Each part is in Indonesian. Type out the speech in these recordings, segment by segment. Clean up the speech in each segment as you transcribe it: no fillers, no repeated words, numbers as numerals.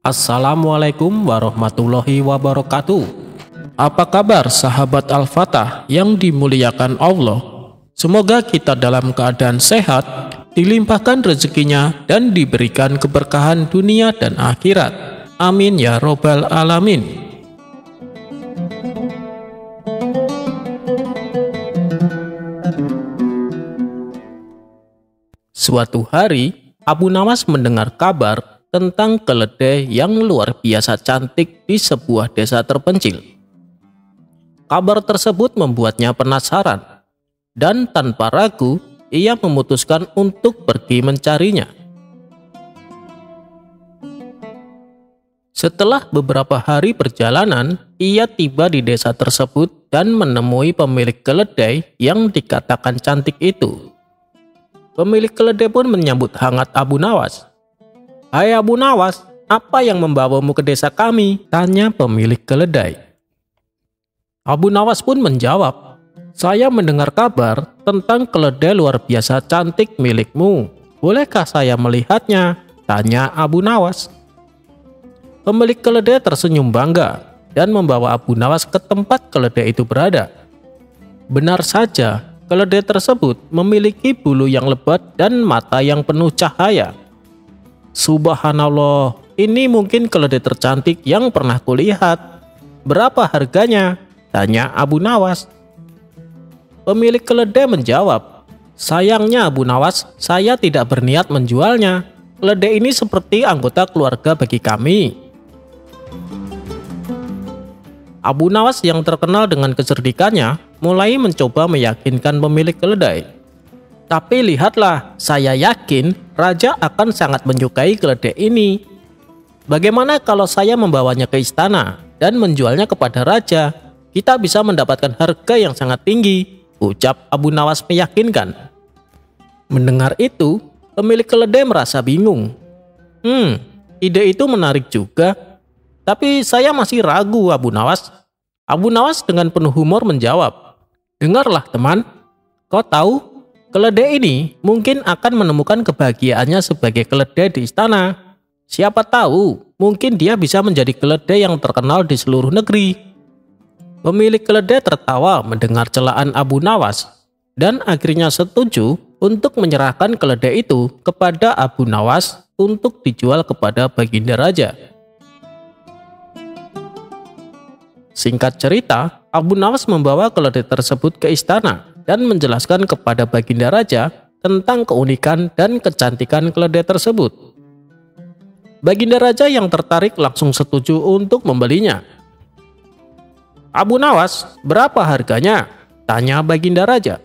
Assalamualaikum warahmatullahi wabarakatuh. Apa kabar sahabat Al-Fatah yang dimuliakan Allah? Semoga kita dalam keadaan sehat, dilimpahkan rezekinya dan diberikan keberkahan dunia dan akhirat. Amin ya robbal alamin. Suatu hari, Abu Nawas mendengar kabar tentang keledai yang luar biasa cantik di sebuah desa terpencil. Kabar tersebut membuatnya penasaran, dan tanpa ragu, ia memutuskan untuk pergi mencarinya. Setelah beberapa hari perjalanan, ia tiba di desa tersebut dan menemui pemilik keledai yang dikatakan cantik itu. Pemilik keledai pun menyambut hangat Abu Nawas. "Hai Abu Nawas, apa yang membawamu ke desa kami?" tanya pemilik keledai. Abu Nawas pun menjawab, "Saya mendengar kabar tentang keledai luar biasa cantik milikmu. Bolehkah saya melihatnya?" tanya Abu Nawas. Pemilik keledai tersenyum bangga dan membawa Abu Nawas ke tempat keledai itu berada. Benar saja, keledai tersebut memiliki bulu yang lebat dan mata yang penuh cahaya. "Subhanallah, ini mungkin keledai tercantik yang pernah kulihat. Berapa harganya?" tanya Abu Nawas. Pemilik keledai menjawab, "Sayangnya Abu Nawas, saya tidak berniat menjualnya. Keledai ini seperti anggota keluarga bagi kami." Abu Nawas yang terkenal dengan kecerdikannya mulai mencoba meyakinkan pemilik keledai. "Tapi lihatlah, saya yakin raja akan sangat menyukai keledai ini. Bagaimana kalau saya membawanya ke istana dan menjualnya kepada raja? Kita bisa mendapatkan harga yang sangat tinggi," ucap Abu Nawas meyakinkan. Mendengar itu, pemilik keledai merasa bingung. Ide itu menarik juga. Tapi saya masih ragu, Abu Nawas." Abu Nawas dengan penuh humor menjawab, "Dengarlah teman, kau tahu, keledai ini mungkin akan menemukan kebahagiaannya sebagai keledai di istana. Siapa tahu, mungkin dia bisa menjadi keledai yang terkenal di seluruh negeri." Pemilik keledai tertawa mendengar celaan Abu Nawas dan akhirnya setuju untuk menyerahkan keledai itu kepada Abu Nawas untuk dijual kepada Baginda Raja. Singkat cerita, Abu Nawas membawa keledai tersebut ke istana dan menjelaskan kepada Baginda Raja tentang keunikan dan kecantikan keledai tersebut. Baginda Raja yang tertarik langsung setuju untuk membelinya. "Abu Nawas, berapa harganya?" tanya Baginda Raja.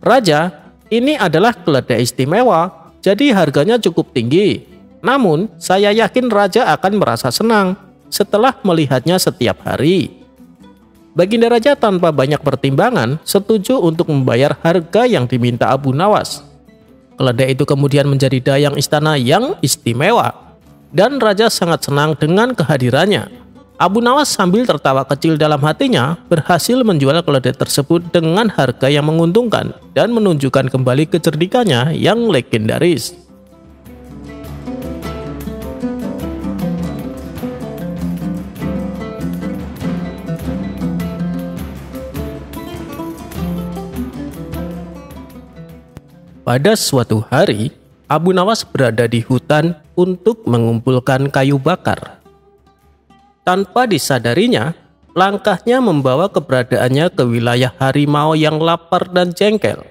"Raja, ini adalah keledai istimewa, jadi harganya cukup tinggi. Namun, saya yakin Raja akan merasa senang setelah melihatnya setiap hari." Baginda Raja tanpa banyak pertimbangan setuju untuk membayar harga yang diminta Abu Nawas. Keledai itu kemudian menjadi dayang istana yang istimewa, dan Raja sangat senang dengan kehadirannya. Abu Nawas sambil tertawa kecil dalam hatinya berhasil menjual keledai tersebut dengan harga yang menguntungkan dan menunjukkan kembali kecerdikannya yang legendaris. Pada suatu hari, Abu Nawas berada di hutan untuk mengumpulkan kayu bakar. Tanpa disadarinya, langkahnya membawa keberadaannya ke wilayah harimau yang lapar dan jengkel.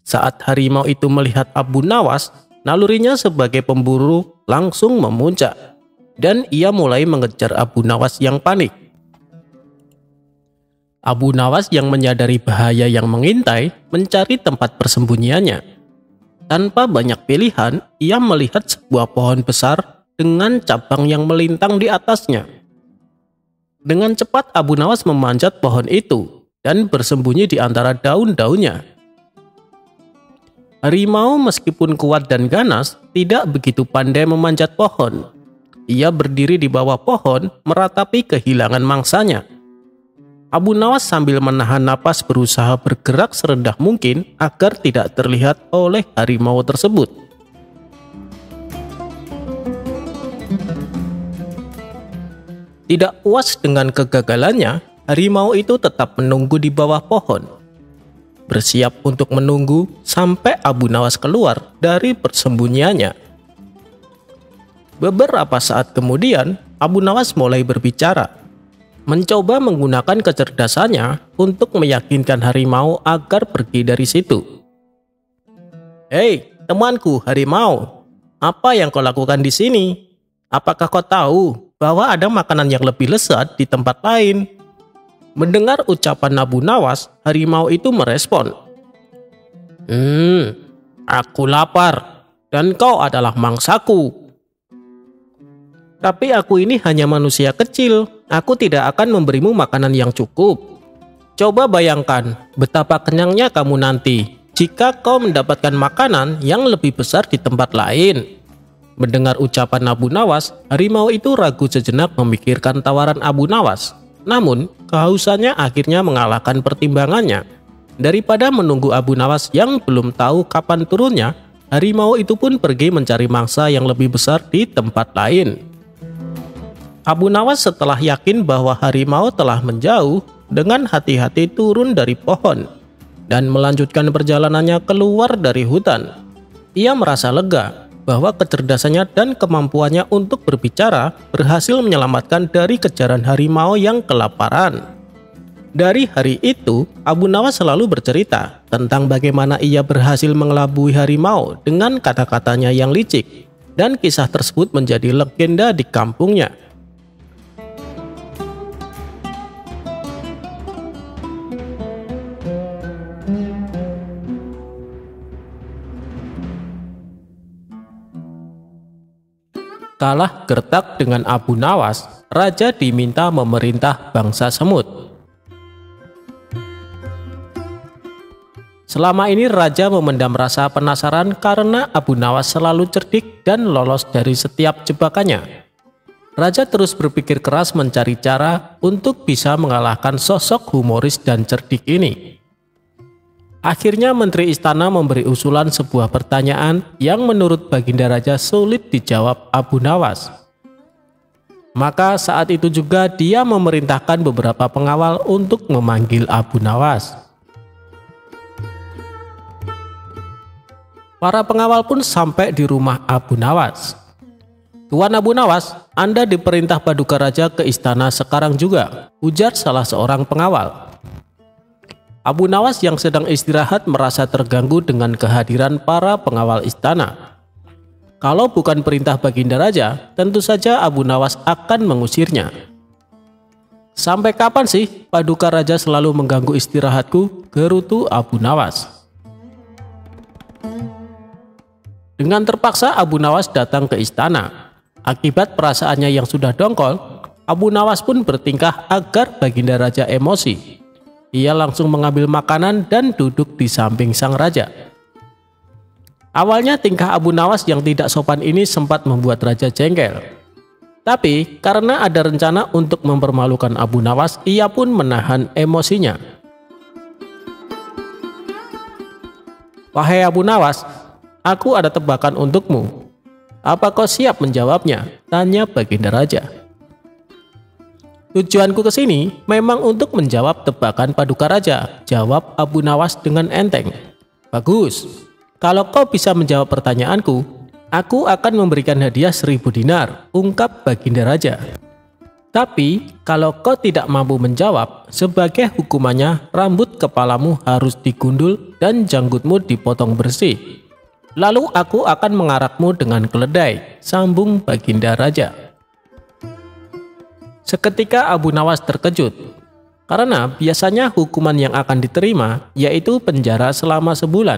Saat harimau itu melihat Abu Nawas, nalurinya sebagai pemburu langsung memuncak, dan ia mulai mengejar Abu Nawas yang panik. Abu Nawas yang menyadari bahaya yang mengintai mencari tempat persembunyiannya. Tanpa banyak pilihan, ia melihat sebuah pohon besar dengan cabang yang melintang di atasnya. Dengan cepat Abu Nawas memanjat pohon itu dan bersembunyi di antara daun-daunnya. Harimau meskipun kuat dan ganas tidak begitu pandai memanjat pohon. Ia berdiri di bawah pohon meratapi kehilangan mangsanya. Abu Nawas sambil menahan napas berusaha bergerak serendah mungkin agar tidak terlihat oleh harimau tersebut. Tidak puas dengan kegagalannya, harimau itu tetap menunggu di bawah pohon, bersiap untuk menunggu sampai Abu Nawas keluar dari persembunyiannya. Beberapa saat kemudian, Abu Nawas mulai berbicara, mencoba menggunakan kecerdasannya untuk meyakinkan harimau agar pergi dari situ. "Hei, temanku harimau, apa yang kau lakukan di sini? Apakah kau tahu bahwa ada makanan yang lebih lezat di tempat lain?" Mendengar ucapan Abu Nawas, harimau itu merespon, Aku lapar, dan kau adalah mangsaku. Tapi aku ini hanya manusia kecil, aku tidak akan memberimu makanan yang cukup. Coba bayangkan betapa kenyangnya kamu nanti jika kau mendapatkan makanan yang lebih besar di tempat lain." Mendengar ucapan Abu Nawas, harimau itu ragu sejenak memikirkan tawaran Abu Nawas. Namun, kehausannya akhirnya mengalahkan pertimbangannya. Daripada menunggu Abu Nawas yang belum tahu kapan turunnya, harimau itu pun pergi mencari mangsa yang lebih besar di tempat lain. Abu Nawas setelah yakin bahwa harimau telah menjauh, dengan hati-hati turun dari pohon dan melanjutkan perjalanannya keluar dari hutan. Ia merasa lega bahwa kecerdasannya dan kemampuannya untuk berbicara berhasil menyelamatkan dari kejaran harimau yang kelaparan. Dari hari itu, Abu Nawas selalu bercerita tentang bagaimana ia berhasil mengelabui harimau dengan kata-katanya yang licik, dan kisah tersebut menjadi legenda di kampungnya. Kalah gertak dengan Abu Nawas, raja diminta memerintah bangsa semut. Selama ini raja memendam rasa penasaran karena Abu Nawas selalu cerdik dan lolos dari setiap jebakannya. Raja terus berpikir keras mencari cara untuk bisa mengalahkan sosok humoris dan cerdik ini. Akhirnya Menteri Istana memberi usulan sebuah pertanyaan yang menurut Baginda Raja sulit dijawab Abu Nawas. Maka saat itu juga dia memerintahkan beberapa pengawal untuk memanggil Abu Nawas. Para pengawal pun sampai di rumah Abu Nawas. "Tuan Abu Nawas, Anda diperintah Paduka Raja ke istana sekarang juga," ujar salah seorang pengawal. Abu Nawas yang sedang istirahat merasa terganggu dengan kehadiran para pengawal istana. Kalau bukan perintah Baginda Raja, tentu saja Abu Nawas akan mengusirnya. "Sampai kapan sih Paduka Raja selalu mengganggu istirahatku?" gerutu Abu Nawas. Dengan terpaksa Abu Nawas datang ke istana. Akibat perasaannya yang sudah dongkol, Abu Nawas pun bertingkah agar Baginda Raja emosi. Ia langsung mengambil makanan dan duduk di samping sang raja. Awalnya tingkah Abu Nawas yang tidak sopan ini sempat membuat raja jengkel. Tapi karena ada rencana untuk mempermalukan Abu Nawas, ia pun menahan emosinya. "Wahai Abu Nawas, aku ada tebakan untukmu. Apa kau siap menjawabnya?" tanya Baginda Raja. "Tujuanku ke sini memang untuk menjawab tebakan Paduka Raja," jawab Abu Nawas dengan enteng. "Bagus, kalau kau bisa menjawab pertanyaanku, aku akan memberikan hadiah 1000 dinar, ungkap Baginda Raja. "Tapi kalau kau tidak mampu menjawab, sebagai hukumannya rambut kepalamu harus digundul dan janggutmu dipotong bersih. Lalu aku akan mengarakmu dengan keledai," sambung Baginda Raja. Seketika Abu Nawas terkejut, karena biasanya hukuman yang akan diterima yaitu penjara selama sebulan.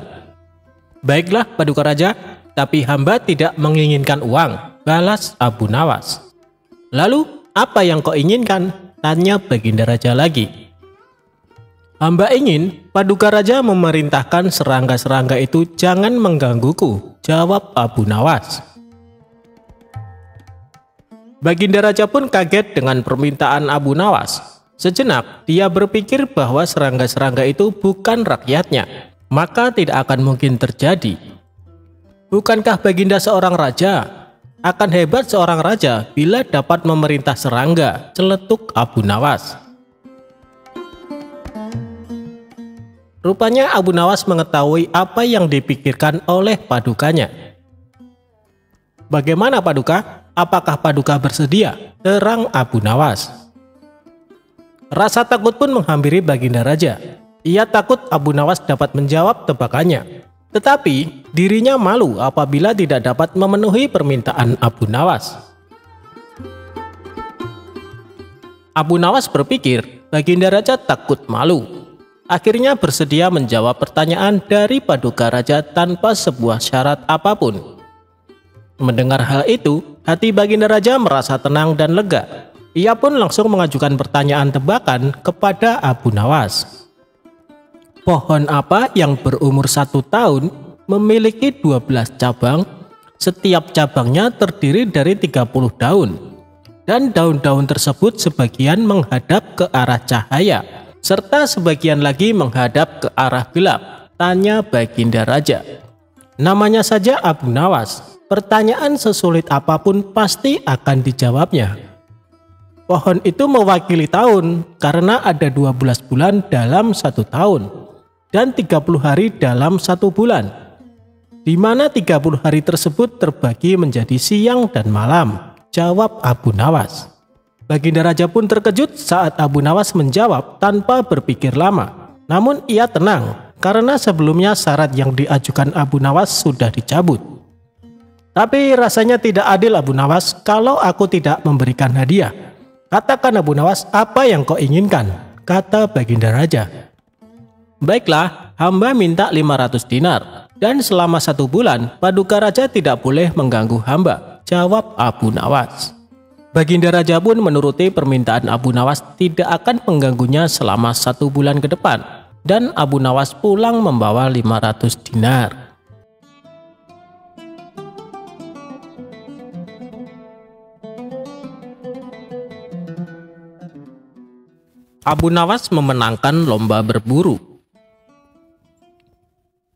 "Baiklah Paduka Raja, tapi hamba tidak menginginkan uang," balas Abu Nawas. "Lalu apa yang kau inginkan?" tanya Baginda Raja lagi. "Hamba ingin Paduka Raja memerintahkan serangga-serangga itu jangan menggangguku," jawab Abu Nawas. Baginda Raja pun kaget dengan permintaan Abu Nawas. Sejenak dia berpikir bahwa serangga-serangga itu bukan rakyatnya, maka tidak akan mungkin terjadi. Bukankah Baginda seorang raja? akan hebat seorang raja bila dapat memerintah serangga, celetuk Abu Nawas. Rupanya Abu Nawas mengetahui apa yang dipikirkan oleh Padukanya. Bagaimana Paduka? Apakah Paduka bersedia? Terang Abu Nawas. Rasa takut pun menghampiri Baginda Raja. Ia takut Abu Nawas dapat menjawab tebakannya. Tetapi dirinya malu apabila tidak dapat memenuhi permintaan Abu Nawas. Abu Nawas berpikir Baginda Raja takut malu. Akhirnya bersedia menjawab pertanyaan dari Paduka Raja tanpa sebuah syarat apapun. Mendengar hal itu, hati Baginda Raja merasa tenang dan lega. Ia pun langsung mengajukan pertanyaan tebakan kepada Abu Nawas. Pohon apa yang berumur 1 tahun memiliki 12 cabang, setiap cabangnya terdiri dari 30 daun, dan daun-daun tersebut sebagian menghadap ke arah cahaya, serta sebagian lagi menghadap ke arah gelap, tanya Baginda Raja. Namanya saja Abu Nawas, pertanyaan sesulit apapun pasti akan dijawabnya. Pohon itu mewakili tahun karena ada 12 bulan dalam 1 tahun dan 30 hari dalam 1 bulan, di mana 30 hari tersebut terbagi menjadi siang dan malam, jawab Abu Nawas. Baginda Raja pun terkejut saat Abu Nawas menjawab tanpa berpikir lama. Namun ia tenang karena sebelumnya syarat yang diajukan Abu Nawas sudah dicabut. Tapi rasanya tidak adil Abu Nawas kalau aku tidak memberikan hadiah. Katakan Abu Nawas apa yang kau inginkan, kata Baginda Raja. Baiklah, hamba minta 500 dinar dan selama 1 bulan Paduka Raja tidak boleh mengganggu hamba, jawab Abu Nawas. Baginda Raja pun menuruti permintaan Abu Nawas tidak akan mengganggunya selama 1 bulan ke depan, dan Abu Nawas pulang membawa 500 dinar. Abu Nawas memenangkan lomba berburu.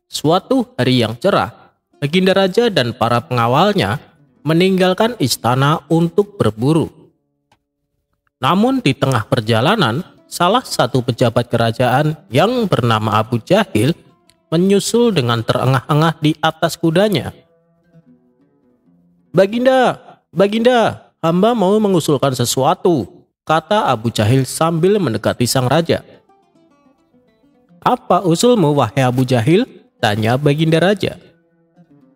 Suatu hari yang cerah, Baginda Raja dan para pengawalnya meninggalkan istana untuk berburu. Namun di tengah perjalanan, salah satu pejabat kerajaan yang bernama Abu Jahil menyusul dengan terengah-engah di atas kudanya. Baginda, Baginda, hamba mau mengusulkan sesuatu, kata Abu Jahil sambil mendekati sang raja. Apa usulmu wahai Abu Jahil? Tanya Baginda Raja.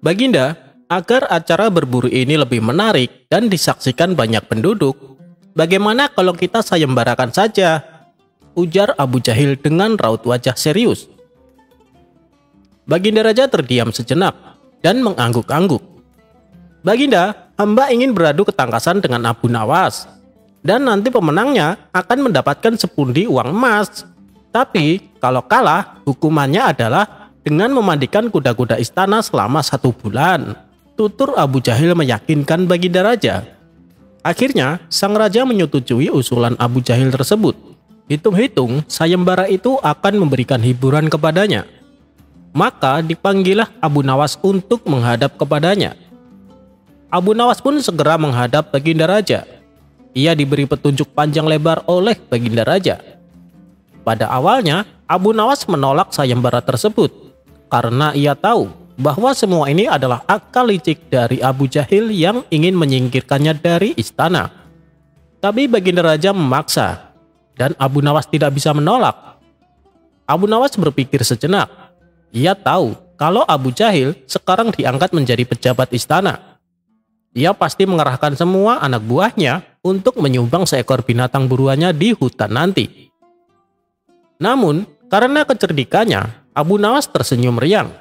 Baginda, agar acara berburu ini lebih menarik dan disaksikan banyak penduduk, bagaimana kalau kita sayembarakan saja? Ujar Abu Jahil dengan raut wajah serius. Baginda Raja terdiam sejenak dan mengangguk-angguk. Baginda, hamba ingin beradu ketangkasan dengan Abu Nawas, dan nanti pemenangnya akan mendapatkan sepundi uang emas. Tapi kalau kalah, hukumannya adalah dengan memandikan kuda-kuda istana selama 1 bulan. Tutur Abu Jahil meyakinkan Baginda Raja. Akhirnya, sang raja menyetujui usulan Abu Jahil tersebut. Hitung-hitung, sayembara itu akan memberikan hiburan kepadanya. Maka dipanggillah Abu Nawas untuk menghadap kepadanya. Abu Nawas pun segera menghadap Baginda Raja. Ia diberi petunjuk panjang lebar oleh Baginda Raja. Pada awalnya, Abu Nawas menolak sayembara tersebut karena ia tahu bahwa semua ini adalah akal licik dari Abu Jahil yang ingin menyingkirkannya dari istana. Tapi Baginda Raja memaksa, dan Abu Nawas tidak bisa menolak. Abu Nawas berpikir sejenak. Ia tahu kalau Abu Jahil sekarang diangkat menjadi pejabat istana. Ia pasti mengerahkan semua anak buahnya untuk menyumbang seekor binatang buruannya di hutan nanti. Namun, karena kecerdikannya, Abu Nawas tersenyum riang.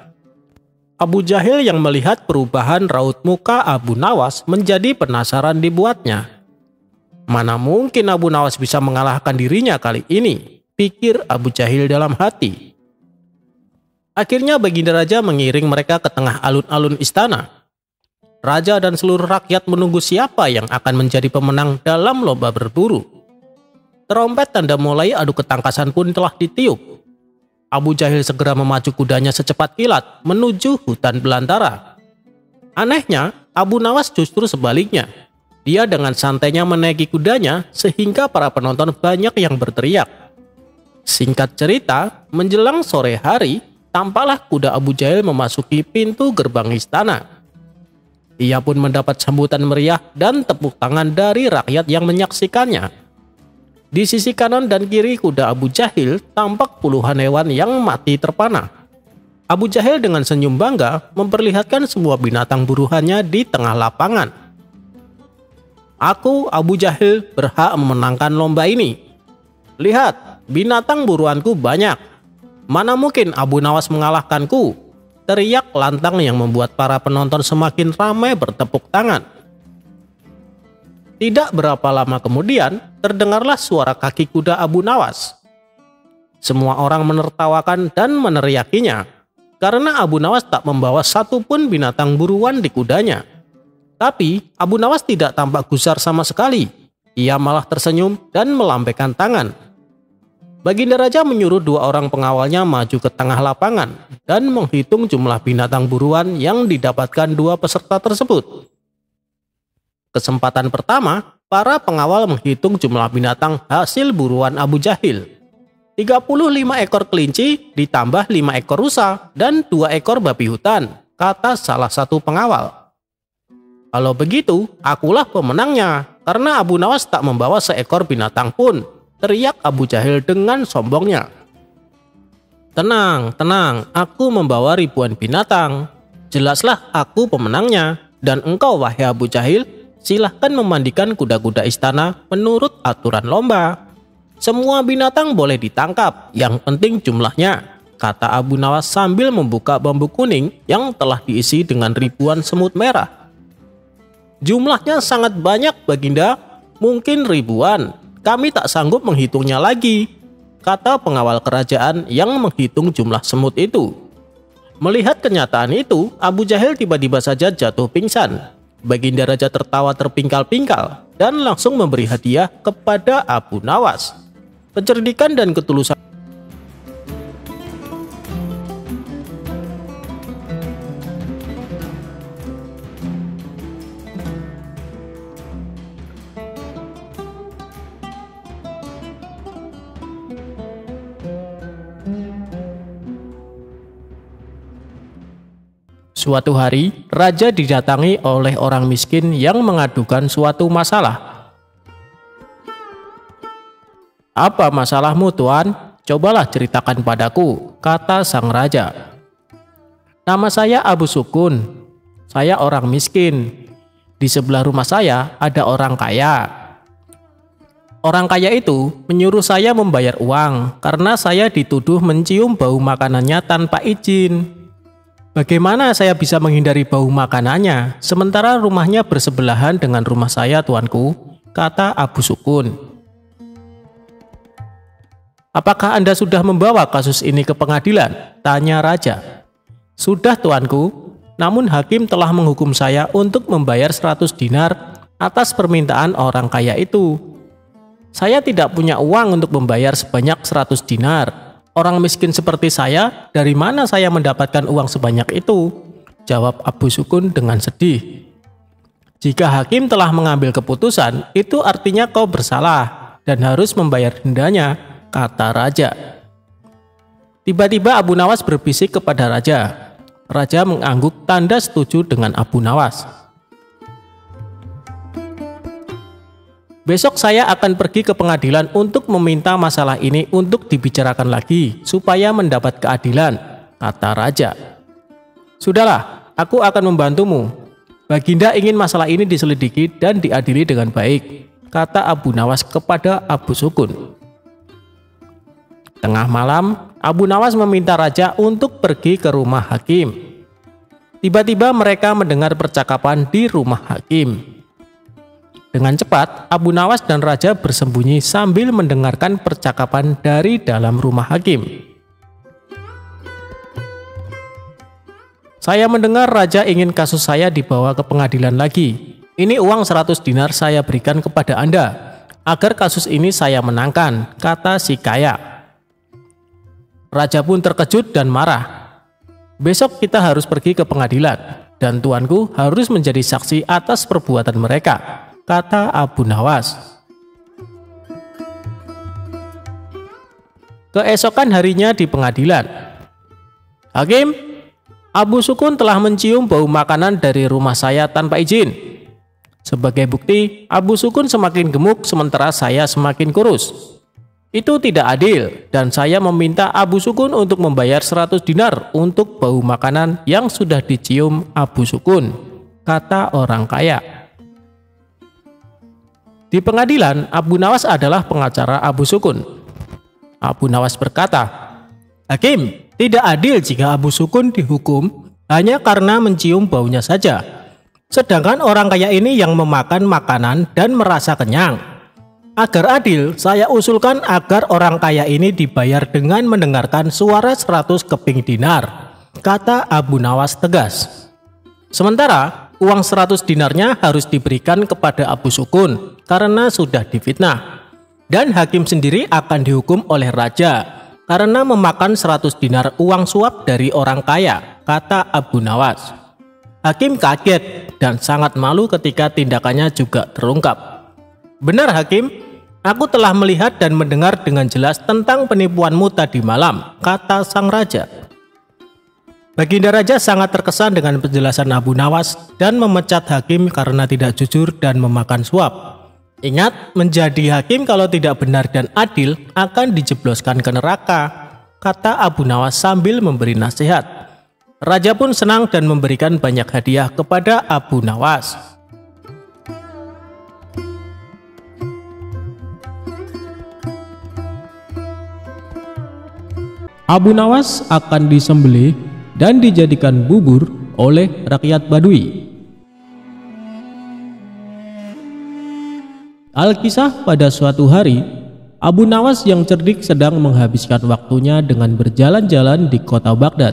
Abu Jahil yang melihat perubahan raut muka Abu Nawas menjadi penasaran dibuatnya. Mana mungkin Abu Nawas bisa mengalahkan dirinya kali ini, pikir Abu Jahil dalam hati. Akhirnya Baginda Raja mengiring mereka ke tengah alun-alun istana. Raja dan seluruh rakyat menunggu siapa yang akan menjadi pemenang dalam lomba berburu. Terompet tanda mulai adu ketangkasan pun telah ditiup. Abu Jahil segera memacu kudanya secepat kilat menuju hutan belantara. Anehnya, Abu Nawas justru sebaliknya. Dia dengan santainya menaiki kudanya sehingga para penonton banyak yang berteriak. Singkat cerita, menjelang sore hari, tampaklah kuda Abu Jahil memasuki pintu gerbang istana. Ia pun mendapat sambutan meriah dan tepuk tangan dari rakyat yang menyaksikannya. Di sisi kanan dan kiri kuda Abu Jahil tampak puluhan hewan yang mati terpana. Abu Jahil dengan senyum bangga memperlihatkan semua binatang buruannya di tengah lapangan. Aku, Abu Jahil, berhak memenangkan lomba ini. Lihat, binatang buruanku banyak. Mana mungkin Abu Nawas mengalahkanku? Teriak lantang yang membuat para penonton semakin ramai bertepuk tangan. Tidak berapa lama kemudian, terdengarlah suara kaki kuda Abu Nawas. Semua orang menertawakan dan meneriakinya, karena Abu Nawas tak membawa satupun binatang buruan di kudanya. Tapi Abu Nawas tidak tampak gusar sama sekali. Ia malah tersenyum dan melambaikan tangan. Baginda Raja menyuruh 2 orang pengawalnya maju ke tengah lapangan dan menghitung jumlah binatang buruan yang didapatkan 2 peserta tersebut. Kesempatan pertama, para pengawal menghitung jumlah binatang hasil buruan Abu Jahil. 35 ekor kelinci ditambah 5 ekor rusa dan 2 ekor babi hutan, kata salah satu pengawal. Kalau begitu, akulah pemenangnya, karena Abu Nawas tak membawa seekor binatang pun, teriak Abu Jahil dengan sombongnya. Tenang, tenang, aku membawa ribuan binatang. Jelaslah aku pemenangnya, dan engkau wahai Abu Jahil, silahkan memandikan kuda-kuda istana menurut aturan lomba. Semua binatang boleh ditangkap, yang penting jumlahnya, kata Abu Nawas sambil membuka bambu kuning yang telah diisi dengan ribuan semut merah. Jumlahnya sangat banyak, Baginda, mungkin ribuan. Kami tak sanggup menghitungnya lagi, kata pengawal kerajaan yang menghitung jumlah semut itu. Melihat kenyataan itu, Abu Jahil tiba-tiba saja jatuh pingsan. Baginda Raja tertawa terpingkal-pingkal dan langsung memberi hadiah kepada Abu Nawas. Kecerdikan dan ketulusan. Suatu hari, raja didatangi oleh orang miskin yang mengadukan suatu masalah. Apa masalahmu, Tuan? Cobalah ceritakan padaku, kata sang raja. Nama saya Abu Sukun. Saya orang miskin. Di sebelah rumah saya ada orang kaya. Orang kaya itu menyuruh saya membayar uang karena saya dituduh mencium bau makanannya tanpa izin. Bagaimana saya bisa menghindari bau makanannya, sementara rumahnya bersebelahan dengan rumah saya, tuanku, kata Abu Sukun. Apakah Anda sudah membawa kasus ini ke pengadilan? Tanya raja. Sudah, tuanku, namun hakim telah menghukum saya untuk membayar 100 dinar atas permintaan orang kaya itu. Saya tidak punya uang untuk membayar sebanyak 100 dinar. Orang miskin seperti saya, dari mana saya mendapatkan uang sebanyak itu? Jawab Abu Sukun dengan sedih. Jika hakim telah mengambil keputusan, itu artinya kau bersalah dan harus membayar dendanya, kata raja. Tiba-tiba Abu Nawas berbisik kepada raja. Raja mengangguk tanda setuju dengan Abu Nawas. Besok saya akan pergi ke pengadilan untuk meminta masalah ini untuk dibicarakan lagi supaya mendapat keadilan, kata raja. Sudahlah, aku akan membantumu. Baginda ingin masalah ini diselidiki dan diadili dengan baik, kata Abu Nawas kepada Abu Sukun. Tengah malam, Abu Nawas meminta raja untuk pergi ke rumah hakim. Tiba-tiba mereka mendengar percakapan di rumah hakim. Dengan cepat, Abu Nawas dan raja bersembunyi sambil mendengarkan percakapan dari dalam rumah hakim. Saya mendengar raja ingin kasus saya dibawa ke pengadilan lagi. Ini uang 100 dinar saya berikan kepada Anda, agar kasus ini saya menangkan, kata si kaya. Raja pun terkejut dan marah. Besok kita harus pergi ke pengadilan. dan tuanku harus menjadi saksi atas perbuatan mereka, kata Abu Nawas. Keesokan harinya di pengadilan. Hakim, Abu Sukun telah mencium bau makanan dari rumah saya tanpa izin. Sebagai bukti, Abu Sukun semakin gemuk sementara saya semakin kurus. Itu tidak adil dan saya meminta Abu Sukun untuk membayar 100 dinar untuk bau makanan yang sudah dicium Abu Sukun, kata orang kaya. Di pengadilan, Abu Nawas adalah pengacara Abu Sukun. Abu Nawas berkata, Hakim, tidak adil jika Abu Sukun dihukum hanya karena mencium baunya saja. Sedangkan orang kaya ini yang memakan makanan dan merasa kenyang. Agar adil, saya usulkan agar orang kaya ini dibayar dengan mendengarkan suara 100 keping dinar, kata Abu Nawas tegas. Sementara, uang 100 dinarnya harus diberikan kepada Abu Sukun karena sudah difitnah. Dan hakim sendiri akan dihukum oleh raja karena memakan 100 dinar uang suap dari orang kaya, kata Abu Nawas. Hakim kaget dan sangat malu ketika tindakannya juga terungkap. Benar Hakim, aku telah melihat dan mendengar dengan jelas tentang penipuanmu tadi malam, kata sang raja. Baginda Raja sangat terkesan dengan penjelasan Abu Nawas dan memecat hakim karena tidak jujur dan memakan suap. Ingat, menjadi hakim kalau tidak benar dan adil akan dijebloskan ke neraka, kata Abu Nawas sambil memberi nasihat. Raja pun senang dan memberikan banyak hadiah kepada Abu Nawas. Abu Nawas akan disembelih dan dijadikan bubur oleh rakyat Badui. Alkisah, pada suatu hari, Abu Nawas yang cerdik sedang menghabiskan waktunya dengan berjalan-jalan di kota Baghdad.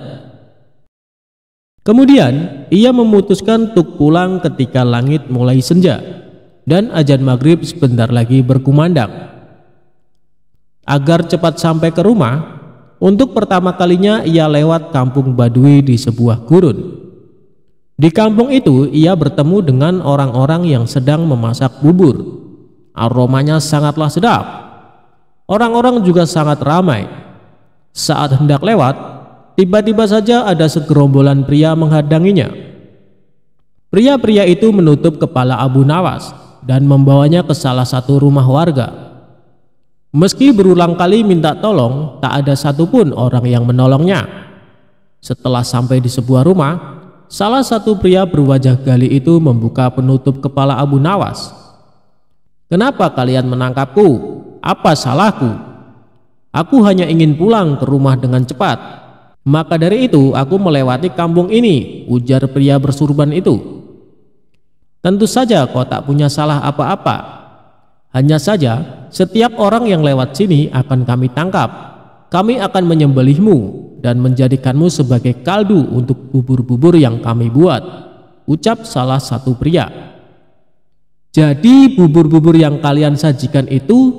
Kemudian, ia memutuskan untuk pulang ketika langit mulai senja dan azan maghrib sebentar lagi berkumandang. Agar cepat sampai ke rumah, untuk pertama kalinya ia lewat kampung Badui di sebuah gurun. Di kampung itu ia bertemu dengan orang-orang yang sedang memasak bubur. Aromanya sangatlah sedap. Orang-orang juga sangat ramai. Saat hendak lewat, tiba-tiba saja ada segerombolan pria menghadanginya. Pria-pria itu menutup kepala Abu Nawas dan membawanya ke salah satu rumah warga. Meski berulang kali minta tolong, tak ada satupun orang yang menolongnya. Setelah sampai di sebuah rumah, salah satu pria berwajah gali itu membuka penutup kepala Abu Nawas. Kenapa kalian menangkapku? Apa salahku? Aku hanya ingin pulang ke rumah dengan cepat. Maka dari itu aku melewati kampung ini, ujar pria bersurban itu. Tentu saja kau tak punya salah apa-apa. Hanya saja, setiap orang yang lewat sini akan kami tangkap. Kami akan menyembelihmu dan menjadikanmu sebagai kaldu untuk bubur-bubur yang kami buat, ucap salah satu pria. Jadi bubur-bubur yang kalian sajikan itu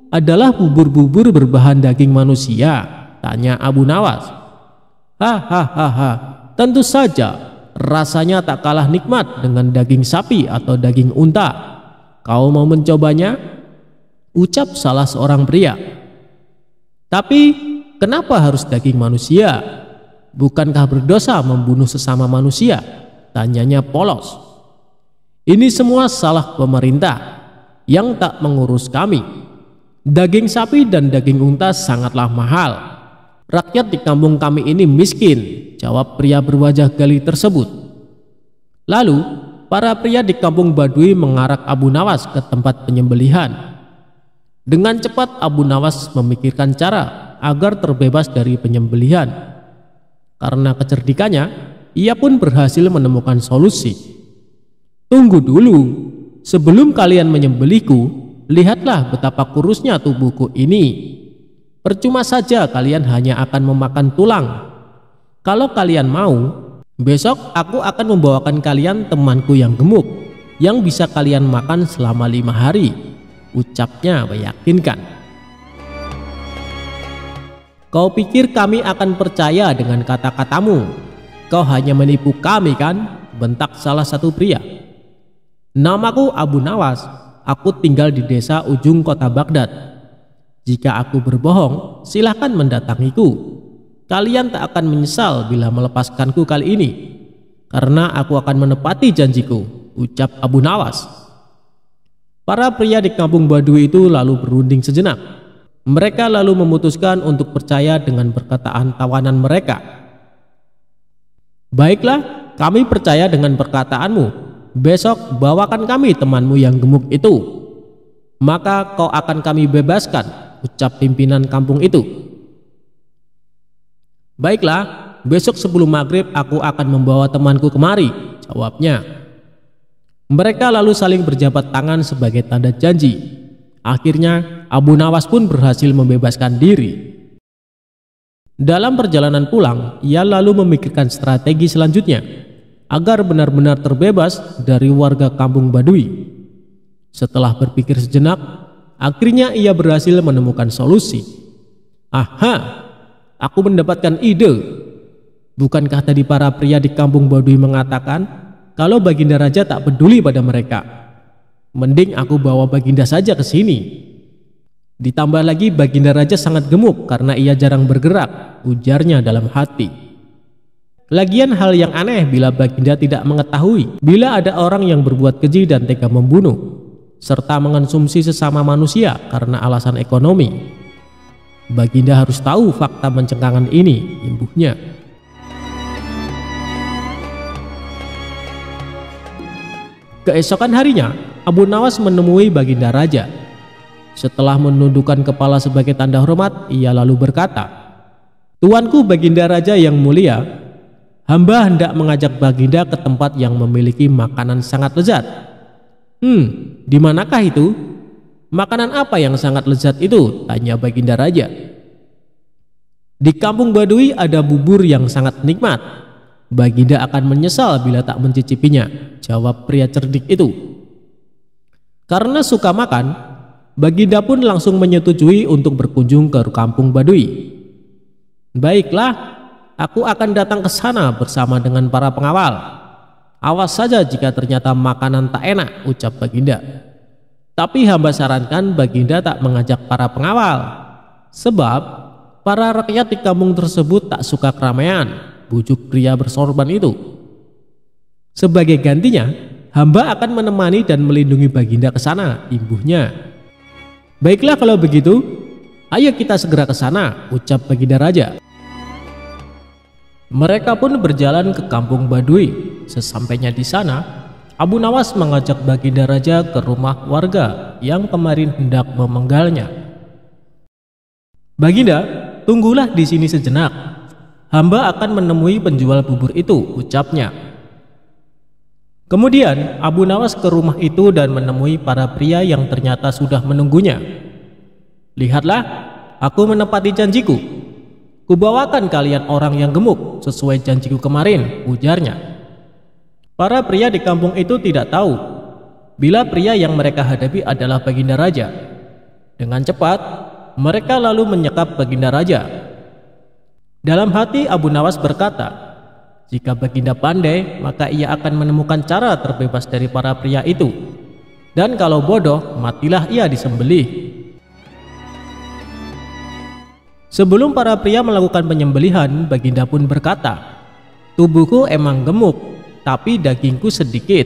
adalah bubur-bubur berbahan daging manusia? Tanya Abu Nawas. Hahaha, tentu saja, rasanya tak kalah nikmat dengan daging sapi atau daging unta. Kau mau mencobanya? Ucap salah seorang pria. Tapi kenapa harus daging manusia? Bukankah berdosa membunuh sesama manusia? Tanyanya polos. Ini semua salah pemerintah yang tak mengurus kami. Daging sapi dan daging unta sangatlah mahal. Rakyat di kampung kami ini miskin, jawab pria berwajah gali tersebut. Lalu para pria di kampung Badui mengarak Abu Nawas ke tempat penyembelihan. Dengan cepat Abu Nawas memikirkan cara agar terbebas dari penyembelihan. Karena kecerdikannya, ia pun berhasil menemukan solusi. Tunggu dulu, sebelum kalian menyembelihku, lihatlah betapa kurusnya tubuhku ini. Percuma saja kalian hanya akan memakan tulang. Kalau kalian mau, besok aku akan membawakan kalian temanku yang gemuk, yang bisa kalian makan selama 5 hari, ucapnya meyakinkan. Kau pikir kami akan percaya dengan kata-katamu? Kau hanya menipu kami kan? bentak salah satu pria. "Namaku Abu Nawas, aku tinggal di desa ujung kota Baghdad. Jika aku berbohong, silahkan mendatangiku. Kalian tak akan menyesal bila melepaskanku kali ini, karena aku akan menepati janjiku," ucap Abu Nawas. Para pria di kampung Badui itu lalu berunding sejenak. Mereka lalu memutuskan untuk percaya dengan perkataan tawanan mereka. "Baiklah, kami percaya dengan perkataanmu. Besok bawakan kami temanmu yang gemuk itu. Maka kau akan kami bebaskan," ucap pimpinan kampung itu. "Baiklah, besok sebelum maghrib aku akan membawa temanku kemari," jawabnya. Mereka lalu saling berjabat tangan sebagai tanda janji. Akhirnya Abu Nawas pun berhasil membebaskan diri. Dalam perjalanan pulang, ia lalu memikirkan strategi selanjutnya agar benar-benar terbebas dari warga kampung Badui. Setelah berpikir sejenak, akhirnya ia berhasil menemukan solusi. "Aha, aku mendapatkan ide. Bukankah tadi para pria di kampung Badui mengatakan kalau Baginda Raja tak peduli pada mereka? Mending aku bawa Baginda saja ke sini. Ditambah lagi Baginda Raja sangat gemuk karena ia jarang bergerak," ujarnya dalam hati. Lagian hal yang aneh bila Baginda tidak mengetahui bila ada orang yang berbuat keji dan tega membunuh, serta mengonsumsi sesama manusia karena alasan ekonomi. Baginda harus tahu fakta mencengkangan ini, imbuhnya. Keesokan harinya, Abu Nawas menemui Baginda Raja. Setelah menundukkan kepala sebagai tanda hormat, ia lalu berkata, "Tuanku Baginda Raja yang mulia, hamba hendak mengajak Baginda ke tempat yang memiliki makanan sangat lezat." Di manakah itu? Makanan apa yang sangat lezat itu?" tanya Baginda Raja. "Di kampung Badui ada bubur yang sangat nikmat. Baginda akan menyesal bila tak mencicipinya," jawab pria cerdik itu. Karena suka makan, Baginda pun langsung menyetujui untuk berkunjung ke kampung Badui. "Baiklah, aku akan datang ke sana bersama dengan para pengawal. Awas saja jika ternyata makanan tak enak," ucap Baginda. "Tapi hamba sarankan Baginda tak mengajak para pengawal, sebab para rakyat di kampung tersebut tak suka keramaian," bujuk pria bersorban itu. "Sebagai gantinya, hamba akan menemani dan melindungi Baginda ke sana," imbuhnya. "Baiklah kalau begitu, ayo kita segera ke sana," ucap Baginda Raja. Mereka pun berjalan ke kampung Badui. Sesampainya di sana, Abu Nawas mengajak Baginda Raja ke rumah warga yang kemarin hendak memenggalnya. "Baginda, tunggulah di sini sejenak. Hamba akan menemui penjual bubur itu," ucapnya. Kemudian Abu Nawas ke rumah itu dan menemui para pria yang ternyata sudah menunggunya. "Lihatlah, aku menepati janjiku. Kubawakan kalian orang yang gemuk sesuai janjiku kemarin," ujarnya. Para pria di kampung itu tidak tahu bila pria yang mereka hadapi adalah Baginda Raja. Dengan cepat, mereka lalu menyekap Baginda Raja. Dalam hati Abu Nawas berkata, jika Baginda pandai, maka ia akan menemukan cara terbebas dari para pria itu. Dan kalau bodoh, matilah ia disembelih. Sebelum para pria melakukan penyembelihan, Baginda pun berkata, "Tubuhku emang gemuk, tapi dagingku sedikit.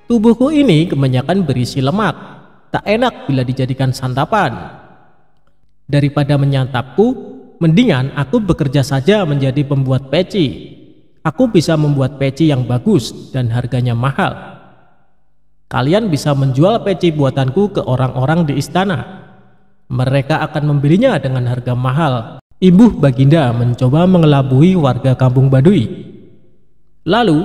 Tubuhku ini kebanyakan berisi lemak, tak enak bila dijadikan santapan. Daripada menyantapku, mendingan aku bekerja saja menjadi pembuat peci. Aku bisa membuat peci yang bagus dan harganya mahal. Kalian bisa menjual peci buatanku ke orang-orang di istana. Mereka akan membelinya dengan harga mahal." Imbuh Baginda mencoba mengelabui warga kampung Badui. Lalu,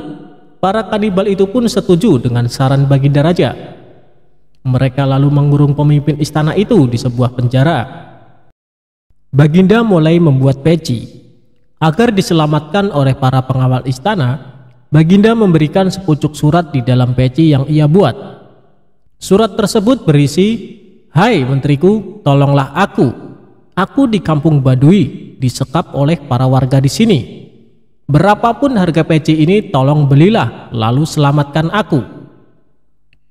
para kanibal itu pun setuju dengan saran Baginda Raja. Mereka lalu mengurung pemimpin istana itu di sebuah penjara. Baginda mulai membuat peci. Agar diselamatkan oleh para pengawal istana, Baginda memberikan sepucuk surat di dalam peci yang ia buat. Surat tersebut berisi, "Hai menteriku, tolonglah aku. Aku di kampung Badui disekap oleh para warga di sini. Berapapun harga peci ini tolong belilah, lalu selamatkan aku."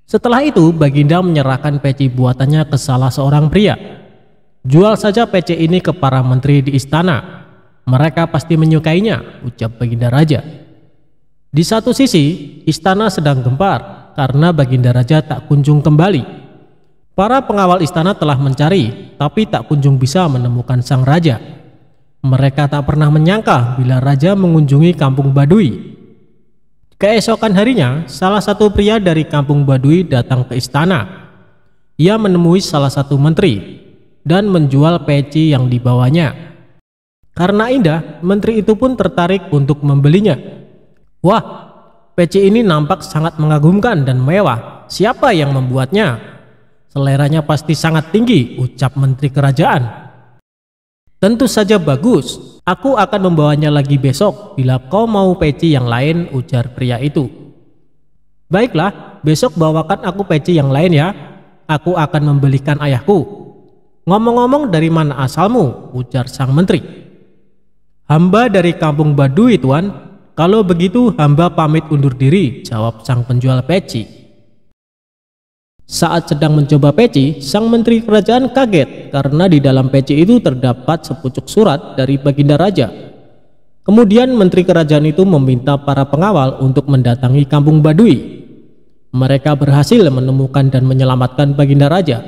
Setelah itu Baginda menyerahkan peci buatannya ke salah seorang pria. "Jual saja peci ini ke para menteri di istana. Mereka pasti menyukainya," ucap Baginda Raja. Di satu sisi, istana sedang gempar karena Baginda Raja tak kunjung kembali. Para pengawal istana telah mencari, tapi tak kunjung bisa menemukan sang raja. Mereka tak pernah menyangka bila raja mengunjungi kampung Baduy. Keesokan harinya, salah satu pria dari kampung Baduy datang ke istana. Ia menemui salah satu menteri dan menjual peci yang dibawanya. Karena indah, menteri itu pun tertarik untuk membelinya. "Wah, peci ini nampak sangat mengagumkan dan mewah. Siapa yang membuatnya? Seleranya pasti sangat tinggi," ucap menteri kerajaan. "Tentu saja bagus. Aku akan membawanya lagi besok bila kau mau peci yang lain," ujar pria itu. "Baiklah, besok bawakan aku peci yang lain ya. Aku akan membelikan ayahku." "Ngomong-ngomong, dari mana asalmu?" ujar sang menteri. "Hamba dari kampung Baduy, Tuan." "Kalau begitu hamba pamit undur diri," jawab sang penjual peci. Saat sedang mencoba peci, sang menteri kerajaan kaget karena di dalam peci itu terdapat sepucuk surat dari Baginda Raja. Kemudian menteri kerajaan itu meminta para pengawal untuk mendatangi kampung Baduy. Mereka berhasil menemukan dan menyelamatkan Baginda Raja.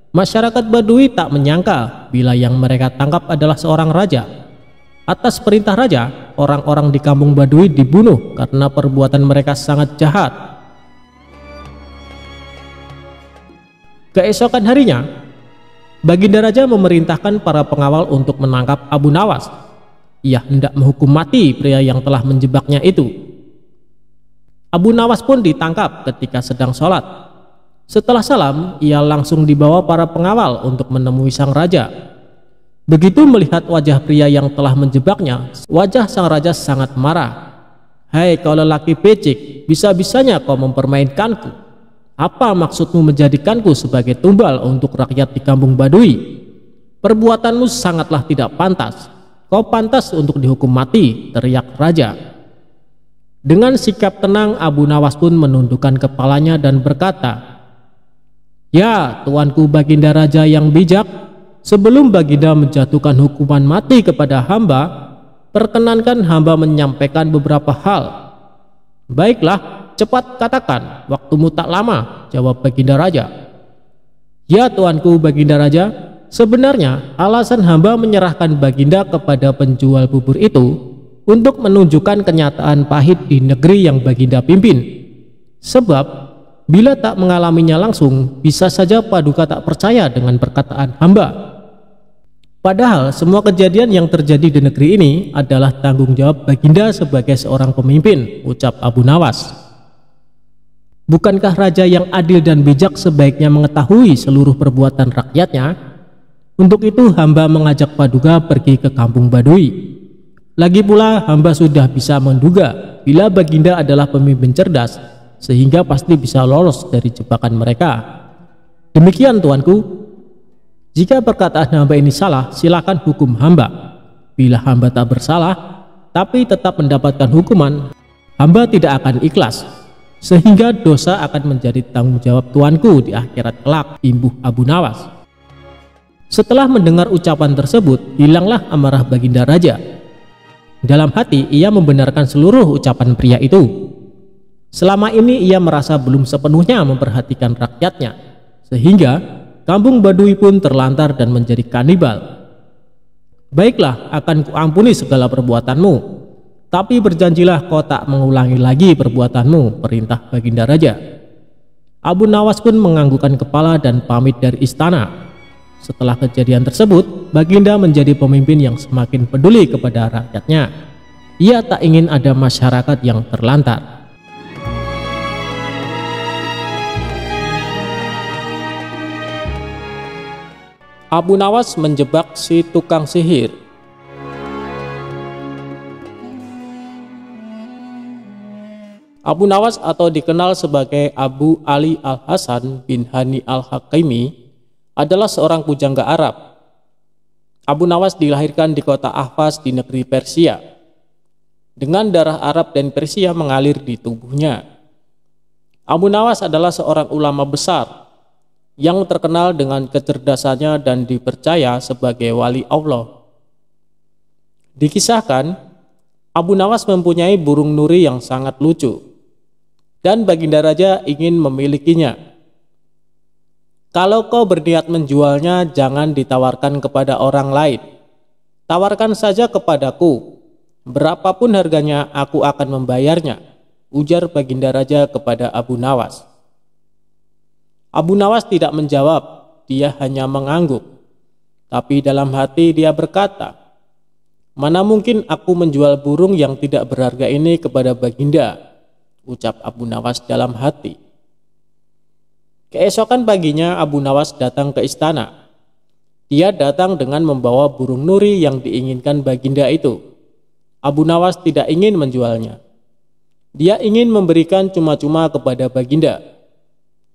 Masyarakat Baduy tak menyangka bila yang mereka tangkap adalah seorang raja. Atas perintah raja, orang-orang di kampung Baduy dibunuh karena perbuatan mereka sangat jahat. Keesokan harinya, Baginda Raja memerintahkan para pengawal untuk menangkap Abu Nawas. Ia hendak menghukum mati pria yang telah menjebaknya itu. Abu Nawas pun ditangkap ketika sedang sholat. Setelah salam, ia langsung dibawa para pengawal untuk menemui sang raja. Begitu melihat wajah pria yang telah menjebaknya, wajah sang raja sangat marah. "Hai kau lelaki becik, bisa-bisanya kau mempermainkanku. Apa maksudmu menjadikanku sebagai tumbal untuk rakyat di kampung Baduy? Perbuatanmu sangatlah tidak pantas. Kau pantas untuk dihukum mati," teriak raja. Dengan sikap tenang, Abu Nawas pun menundukkan kepalanya dan berkata, "Ya, tuanku Baginda Raja yang bijak, sebelum Baginda menjatuhkan hukuman mati kepada hamba, perkenankan hamba menyampaikan beberapa hal." "Baiklah, cepat katakan, waktumu tak lama," jawab Baginda Raja. "Ya tuanku Baginda Raja, sebenarnya alasan hamba menyerahkan Baginda kepada penjual bubur itu untuk menunjukkan kenyataan pahit di negeri yang Baginda pimpin. Sebab bila tak mengalaminya langsung, bisa saja Paduka tak percaya dengan perkataan hamba. Padahal semua kejadian yang terjadi di negeri ini adalah tanggung jawab Baginda sebagai seorang pemimpin," ucap Abu Nawas. "Bukankah raja yang adil dan bijak sebaiknya mengetahui seluruh perbuatan rakyatnya? Untuk itu hamba mengajak Paduka pergi ke kampung Baduy. Lagi pula hamba sudah bisa menduga bila Baginda adalah pemimpin cerdas, sehingga pasti bisa lolos dari jebakan mereka. Demikian tuanku. Jika perkataan hamba ini salah, silakan hukum hamba. Bila hamba tak bersalah, tapi tetap mendapatkan hukuman, hamba tidak akan ikhlas, sehingga dosa akan menjadi tanggung jawab tuanku di akhirat kelak," imbuh Abu Nawas. Setelah mendengar ucapan tersebut, hilanglah amarah Baginda Raja. Dalam hati ia membenarkan seluruh ucapan pria itu. Selama ini ia merasa belum sepenuhnya memperhatikan rakyatnya, sehingga kampung Baduy pun terlantar dan menjadi kanibal. "Baiklah, akan kuampuni segala perbuatanmu, tapi berjanjilah kau tak mengulangi lagi perbuatanmu," perintah Baginda Raja. Abu Nawas pun menganggukkan kepala dan pamit dari istana. Setelah kejadian tersebut, Baginda menjadi pemimpin yang semakin peduli kepada rakyatnya. Ia tak ingin ada masyarakat yang terlantar. Abu Nawas menjebak si tukang sihir. Abu Nawas atau dikenal sebagai Abu Ali Al-Hasan bin Hani Al-Hakimi adalah seorang pujangga Arab. Abu Nawas dilahirkan di kota Ahvaz di negeri Persia. dengan darah Arab dan Persia mengalir di tubuhnya. Abu Nawas adalah seorang ulama besar yang terkenal dengan kecerdasannya dan dipercaya sebagai wali Allah. Dikisahkan, Abu Nawas mempunyai burung nuri yang sangat lucu, dan Baginda Raja ingin memilikinya. Kalau kau berniat menjualnya, jangan ditawarkan kepada orang lain. Tawarkan saja kepadaku. Berapapun harganya, aku akan membayarnya, ujar Baginda Raja kepada Abu Nawas. Abu Nawas tidak menjawab, dia hanya mengangguk. Tapi dalam hati dia berkata, "Mana mungkin aku menjual burung yang tidak berharga ini kepada Baginda," ucap Abu Nawas dalam hati. Keesokan paginya Abu Nawas datang ke istana. Dia datang dengan membawa burung nuri yang diinginkan Baginda itu. Abu Nawas tidak ingin menjualnya. Dia ingin memberikan cuma-cuma kepada Baginda.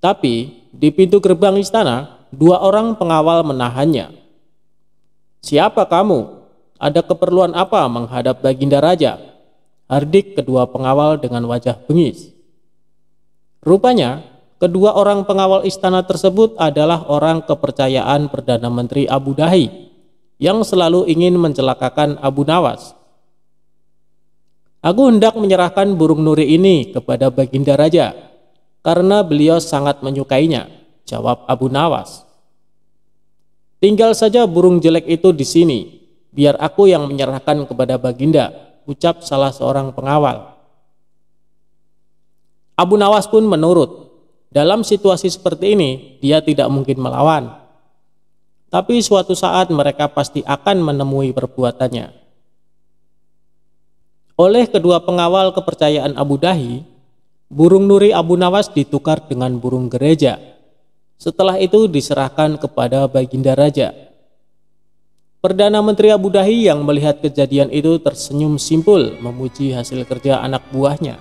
Tapi di pintu gerbang istana, 2 orang pengawal menahannya. "Siapa kamu? Ada keperluan apa menghadap Baginda Raja?" hardik kedua pengawal dengan wajah bengis. Rupanya, kedua orang pengawal istana tersebut adalah orang kepercayaan Perdana Menteri Abu Dahi yang selalu ingin mencelakakan Abu Nawas. "Aku hendak menyerahkan burung nuri ini kepada Baginda Raja karena beliau sangat menyukainya," jawab Abu Nawas. "Tinggal saja burung jelek itu di sini, biar aku yang menyerahkan kepada Baginda," ucap salah seorang pengawal. Abu Nawas pun menurut. Dalam situasi seperti ini, dia tidak mungkin melawan. Tapi suatu saat mereka pasti akan menemui perbuatannya. Oleh kedua pengawal kepercayaan Abu Dahi, burung nuri Abu Nawas ditukar dengan burung gereja. Setelah itu diserahkan kepada Baginda Raja. Perdana Menteri Abu Dahi yang melihat kejadian itu tersenyum simpul memuji hasil kerja anak buahnya.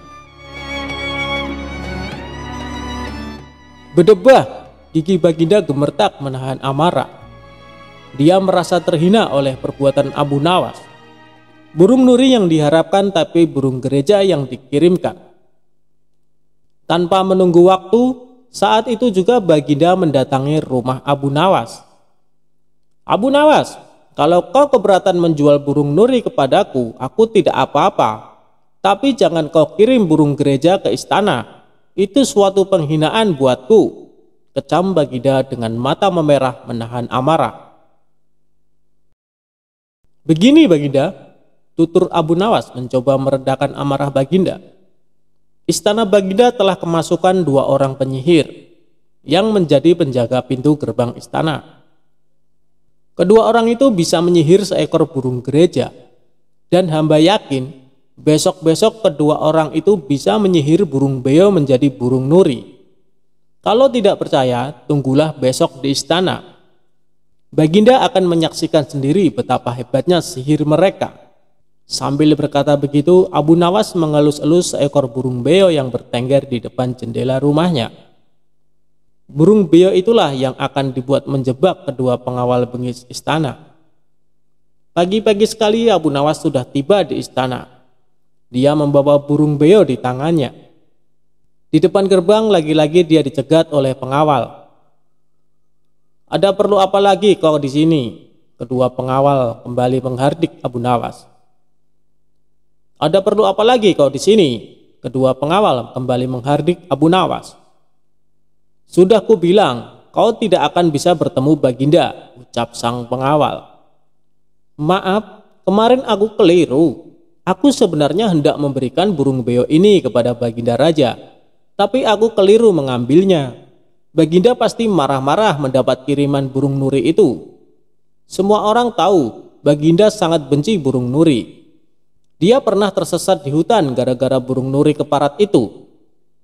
Berdebah, gigi Baginda gemertak menahan amarah. Dia merasa terhina oleh perbuatan Abu Nawas. Burung nuri yang diharapkan tapi burung gereja yang dikirimkan. Tanpa menunggu waktu, saat itu juga Baginda mendatangi rumah Abu Nawas. "Abu Nawas, kalau kau keberatan menjual burung nuri kepadaku, aku tidak apa-apa. Tapi jangan kau kirim burung gereja ke istana. Itu suatu penghinaan buatku," kecam Baginda dengan mata memerah menahan amarah. "Begini Baginda," tutur Abu Nawas mencoba meredakan amarah Baginda. "Istana Baginda telah kemasukan 2 orang penyihir yang menjadi penjaga pintu gerbang istana. Kedua orang itu bisa menyihir seekor burung gereja, dan hamba yakin besok-besok kedua orang itu bisa menyihir burung beo menjadi burung nuri. Kalau tidak percaya, tunggulah besok di istana. Baginda akan menyaksikan sendiri betapa hebatnya sihir mereka." Sambil berkata begitu, Abu Nawas mengelus-elus seekor burung beo yang bertengger di depan jendela rumahnya. Burung beo itulah yang akan dibuat menjebak kedua pengawal bengis istana. Pagi-pagi sekali Abu Nawas sudah tiba di istana. Dia membawa burung beo di tangannya. Di depan gerbang lagi-lagi dia dicegat oleh pengawal. "Ada perlu apa lagi kau di sini?" kedua pengawal kembali menghardik Abu Nawas. "Ada perlu apa lagi kau di sini?" kedua pengawal kembali menghardik Abu Nawas. "Sudah ku bilang, kau tidak akan bisa bertemu Baginda," ucap sang pengawal. "Maaf, kemarin aku keliru. Aku sebenarnya hendak memberikan burung beo ini kepada Baginda Raja, tapi aku keliru mengambilnya. Baginda pasti marah-marah mendapat kiriman burung nuri itu. Semua orang tahu Baginda sangat benci burung nuri. Dia pernah tersesat di hutan gara-gara burung nuri keparat itu.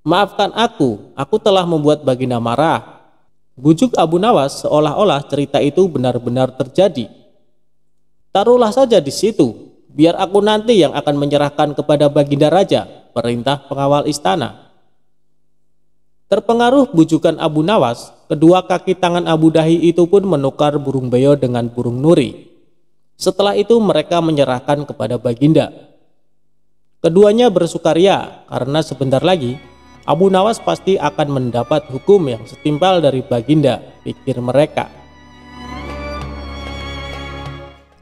Maafkan aku telah membuat Baginda marah." Bujuk Abu Nawas seolah-olah cerita itu benar-benar terjadi. "Taruhlah saja di situ, biar aku nanti yang akan menyerahkan kepada Baginda Raja," perintah pengawal istana. Terpengaruh bujukan Abu Nawas, kedua kaki tangan Abu Dahi itu pun menukar burung beo dengan burung nuri. Setelah itu mereka menyerahkan kepada Baginda. Keduanya bersukaria karena sebentar lagi Abu Nawas pasti akan mendapat hukum yang setimpal dari Baginda, pikir mereka.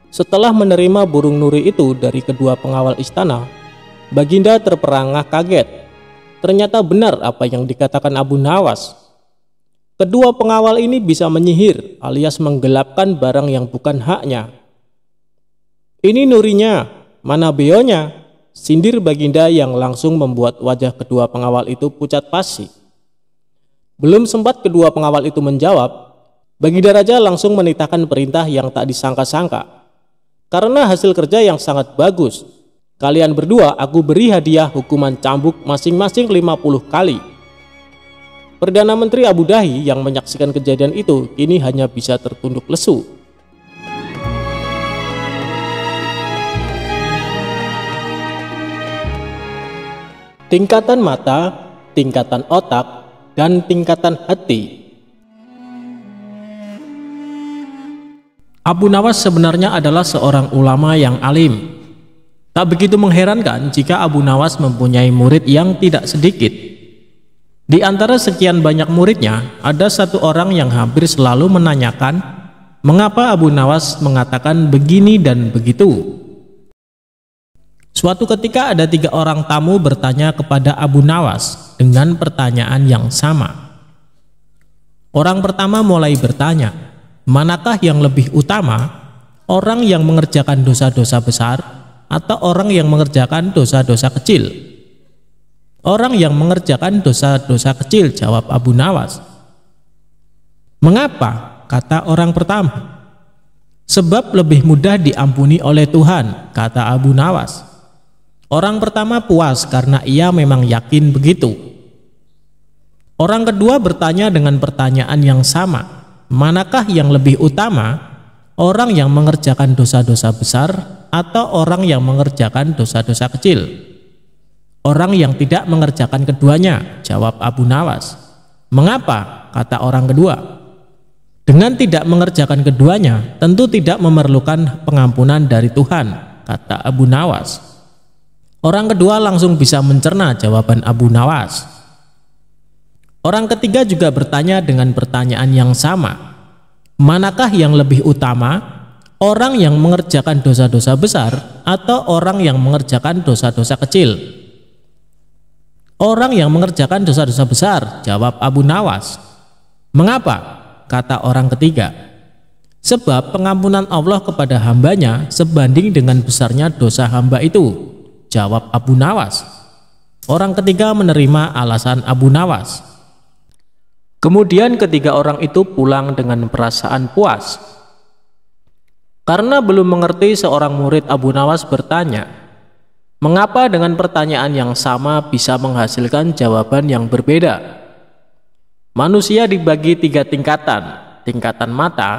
Setelah menerima burung nuri itu dari kedua pengawal istana, Baginda terperangah kaget. Ternyata benar apa yang dikatakan Abu Nawas. Kedua pengawal ini bisa menyihir alias menggelapkan barang yang bukan haknya. "Ini nurinya, mana beonya?" sindir Baginda yang langsung membuat wajah kedua pengawal itu pucat pasi. Belum sempat kedua pengawal itu menjawab, Baginda Raja langsung menitahkan perintah yang tak disangka-sangka. "Karena hasil kerja yang sangat bagus, kalian berdua aku beri hadiah hukuman cambuk masing-masing 50 kali. Perdana Menteri Abu Dahi yang menyaksikan kejadian itu kini hanya bisa tertunduk lesu. Tingkatan mata, tingkatan otak, dan tingkatan hati. Abu Nawas sebenarnya adalah seorang ulama yang alim. Tak begitu mengherankan jika Abu Nawas mempunyai murid yang tidak sedikit. Di antara sekian banyak muridnya, ada satu orang yang hampir selalu menanyakan mengapa Abu Nawas mengatakan begini dan begitu. Suatu ketika ada 3 orang tamu bertanya kepada Abu Nawas dengan pertanyaan yang sama. Orang pertama mulai bertanya, manakah yang lebih utama, orang yang mengerjakan dosa-dosa besar atau orang yang mengerjakan dosa-dosa kecil? Orang yang mengerjakan dosa-dosa kecil, jawab Abu Nawas. Mengapa? Kata orang pertama. Sebab lebih mudah diampuni oleh Tuhan, kata Abu Nawas. Orang pertama puas karena ia memang yakin begitu. Orang kedua bertanya dengan pertanyaan yang sama. Manakah yang lebih utama, orang yang mengerjakan dosa-dosa besar atau orang yang mengerjakan dosa-dosa kecil? Orang yang tidak mengerjakan keduanya, jawab Abu Nawas. Mengapa? Kata orang kedua. Dengan tidak mengerjakan keduanya, tentu tidak memerlukan pengampunan dari Tuhan, kata Abu Nawas. Orang kedua langsung bisa mencerna jawaban Abu Nawas. Orang ketiga juga bertanya dengan pertanyaan yang sama. Manakah yang lebih utama, orang yang mengerjakan dosa-dosa besar atau orang yang mengerjakan dosa-dosa kecil? Orang yang mengerjakan dosa-dosa besar, jawab Abu Nawas. Mengapa? Kata orang ketiga. Sebab pengampunan Allah kepada hambanya sebanding dengan besarnya dosa hamba itu, jawab Abu Nawas. Orang ketiga menerima alasan Abu Nawas. Kemudian ketiga orang itu pulang dengan perasaan puas. Karena belum mengerti, seorang murid Abu Nawas bertanya, mengapa dengan pertanyaan yang sama bisa menghasilkan jawaban yang berbeda? Manusia dibagi 3 tingkatan, tingkatan mata,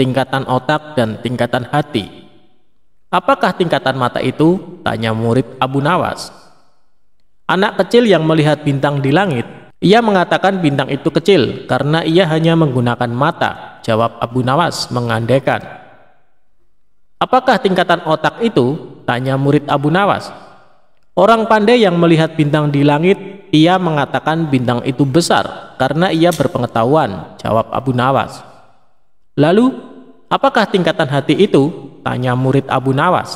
tingkatan otak, dan tingkatan hati. Apakah tingkatan mata itu? Tanya murid Abu Nawas. Anak kecil yang melihat bintang di langit, ia mengatakan bintang itu kecil karena ia hanya menggunakan mata, jawab Abu Nawas mengandaikan. Apakah tingkatan otak itu? Tanya murid Abu Nawas. Orang pandai yang melihat bintang di langit, ia mengatakan bintang itu besar karena ia berpengetahuan, jawab Abu Nawas. Lalu, apakah tingkatan hati itu? Tanya murid Abu Nawas.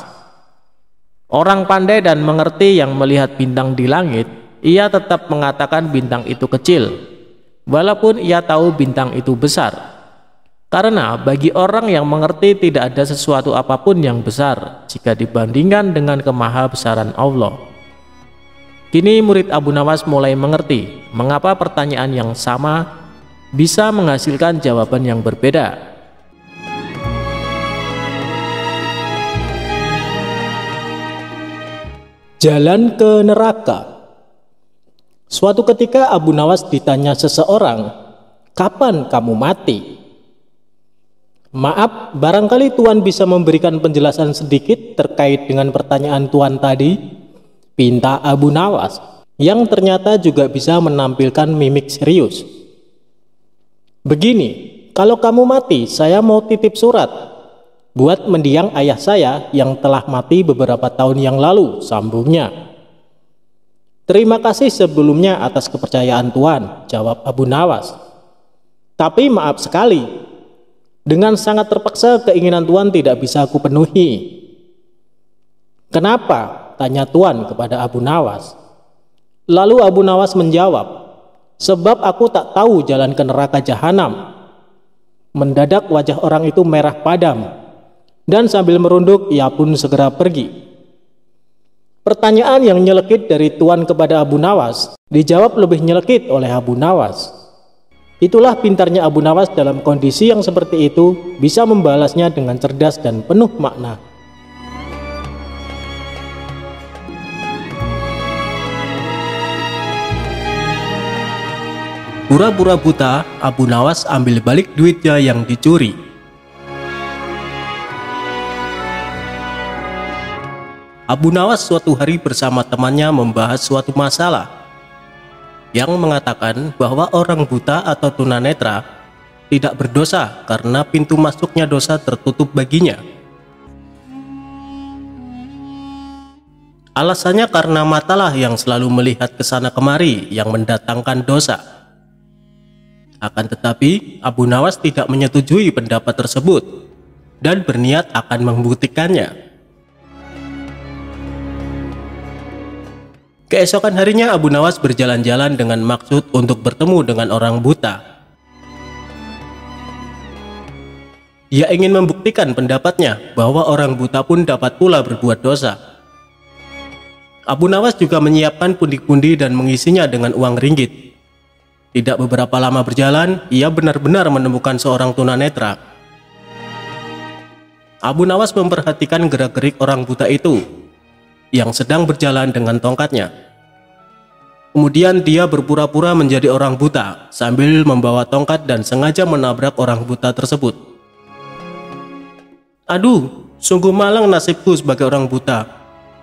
Orang pandai dan mengerti yang melihat bintang di langit, ia tetap mengatakan bintang itu kecil, walaupun ia tahu bintang itu besar. Karena bagi orang yang mengerti tidak ada sesuatu apapun yang besar jika dibandingkan dengan kemahabesaran Allah. Kini murid Abu Nawas mulai mengerti mengapa pertanyaan yang sama bisa menghasilkan jawaban yang berbeda. Jalan ke neraka. Suatu ketika Abu Nawas ditanya seseorang, "Kapan kamu mati?" "Maaf, barangkali Tuan bisa memberikan penjelasan sedikit terkait dengan pertanyaan Tuan tadi?" pinta Abu Nawas, yang ternyata juga bisa menampilkan mimik serius. "Begini, kalau kamu mati, saya mau titip surat buat mendiang ayah saya yang telah mati beberapa tahun yang lalu," sambungnya. Terima kasih sebelumnya atas kepercayaan Tuan, jawab Abu Nawas. Tapi maaf sekali, dengan sangat terpaksa keinginan Tuan tidak bisa aku penuhi. Kenapa? Tanya Tuan kepada Abu Nawas. Lalu Abu Nawas menjawab, sebab aku tak tahu jalan ke neraka jahanam. Mendadak wajah orang itu merah padam, dan sambil merunduk ia pun segera pergi. Pertanyaan yang nyelekit dari Tuan kepada Abu Nawas dijawab lebih nyelekit oleh Abu Nawas. Itulah pintarnya Abu Nawas dalam kondisi yang seperti itu bisa membalasnya dengan cerdas dan penuh makna. Pura-pura buta, Abu Nawas ambil balik duitnya yang dicuri. Abu Nawas suatu hari bersama temannya membahas suatu masalah yang mengatakan bahwa orang buta atau tunanetra tidak berdosa karena pintu masuknya dosa tertutup baginya. Alasannya karena matalah yang selalu melihat ke sana kemari yang mendatangkan dosa. Akan tetapi, Abu Nawas tidak menyetujui pendapat tersebut dan berniat akan membuktikannya. Keesokan harinya Abu Nawas berjalan-jalan dengan maksud untuk bertemu dengan orang buta. Dia ingin membuktikan pendapatnya bahwa orang buta pun dapat pula berbuat dosa. Abu Nawas juga menyiapkan pundi-pundi dan mengisinya dengan uang ringgit. Tidak beberapa lama berjalan, ia benar-benar menemukan seorang tunanetra. Abu Nawas memperhatikan gerak-gerik orang buta itu yang sedang berjalan dengan tongkatnya. Kemudian dia berpura-pura menjadi orang buta sambil membawa tongkat dan sengaja menabrak orang buta tersebut. Aduh, sungguh malang nasibku sebagai orang buta,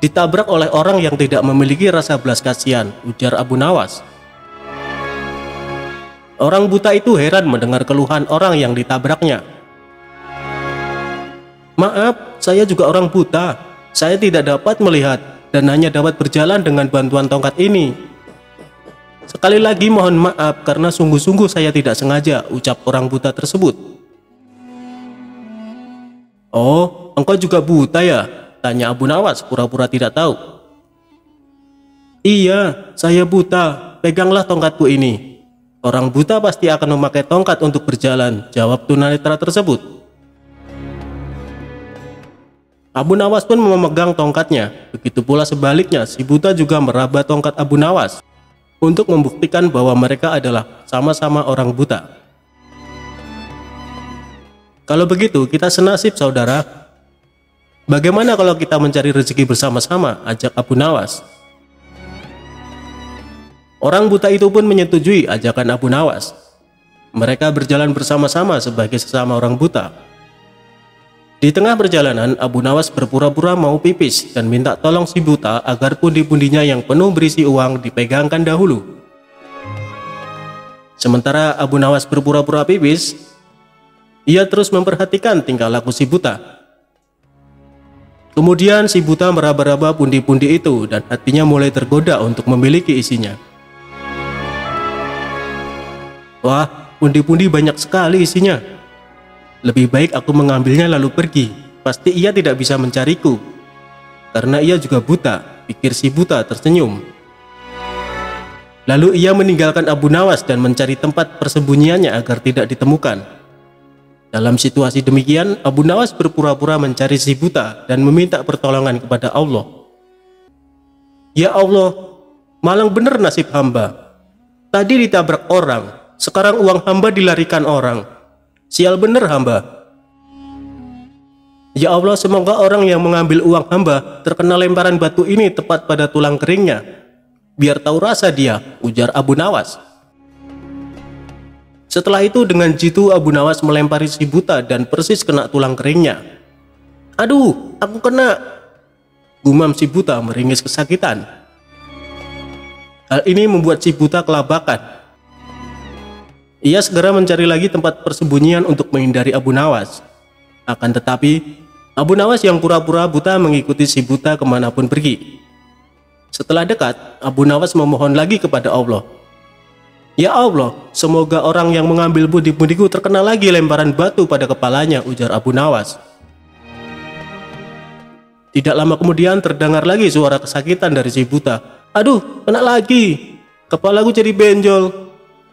ditabrak oleh orang yang tidak memiliki rasa belas kasihan, ujar Abu Nawas. Orang buta itu heran mendengar keluhan orang yang ditabraknya. Maaf, saya juga orang buta. Saya tidak dapat melihat dan hanya dapat berjalan dengan bantuan tongkat ini. Sekali lagi mohon maaf karena sungguh-sungguh saya tidak sengaja, ucap orang buta tersebut. Oh, engkau juga buta ya? Tanya Abu Nawas pura-pura tidak tahu. Iya, saya buta. Peganglah tongkatku ini. Orang buta pasti akan memakai tongkat untuk berjalan, jawab tunanetra tersebut. Abu Nawas pun memegang tongkatnya. Begitu pula sebaliknya, si buta juga meraba tongkat Abu Nawas untuk membuktikan bahwa mereka adalah sama-sama orang buta. Kalau begitu, kita senasib, saudara. Bagaimana kalau kita mencari rezeki bersama-sama, ajak Abu Nawas. Orang buta itu pun menyetujui ajakan Abu Nawas. Mereka berjalan bersama-sama sebagai sesama orang buta. Di tengah perjalanan, Abu Nawas berpura-pura mau pipis dan minta tolong si buta agar pundi-pundinya yang penuh berisi uang dipegangkan dahulu. Sementara Abu Nawas berpura-pura pipis, ia terus memperhatikan tingkah laku si buta. Kemudian si buta meraba-raba pundi-pundi itu dan hatinya mulai tergoda untuk memiliki isinya. Wah, pundi-pundi banyak sekali isinya. Lebih baik aku mengambilnya lalu pergi. Pasti ia tidak bisa mencariku. Karena ia juga buta, pikir si buta tersenyum. Lalu ia meninggalkan Abu Nawas dan mencari tempat persembunyiannya agar tidak ditemukan. Dalam situasi demikian, Abu Nawas berpura-pura mencari si buta dan meminta pertolongan kepada Allah. Ya Allah, malang benar nasib hamba. Tadi ditabrak orang. Sekarang uang hamba dilarikan orang. Sial bener hamba. Ya Allah, semoga orang yang mengambil uang hamba terkena lemparan batu ini tepat pada tulang keringnya. Biar tahu rasa dia, ujar Abu Nawas. Setelah itu dengan jitu Abu Nawas melempari si buta dan persis kena tulang keringnya. Aduh, aku kena. Gumam si buta meringis kesakitan. Hal ini membuat si buta kelabakan. Ia segera mencari lagi tempat persembunyian untuk menghindari Abu Nawas. Akan tetapi, Abu Nawas yang pura-pura buta mengikuti si buta kemanapun pergi. Setelah dekat, Abu Nawas memohon lagi kepada Allah. "Ya Allah, semoga orang yang mengambil pundi-pundiku terkena lagi lemparan batu pada kepalanya," ujar Abu Nawas. Tidak lama kemudian terdengar lagi suara kesakitan dari si buta. "Aduh, kena lagi. Kepalaku jadi benjol,"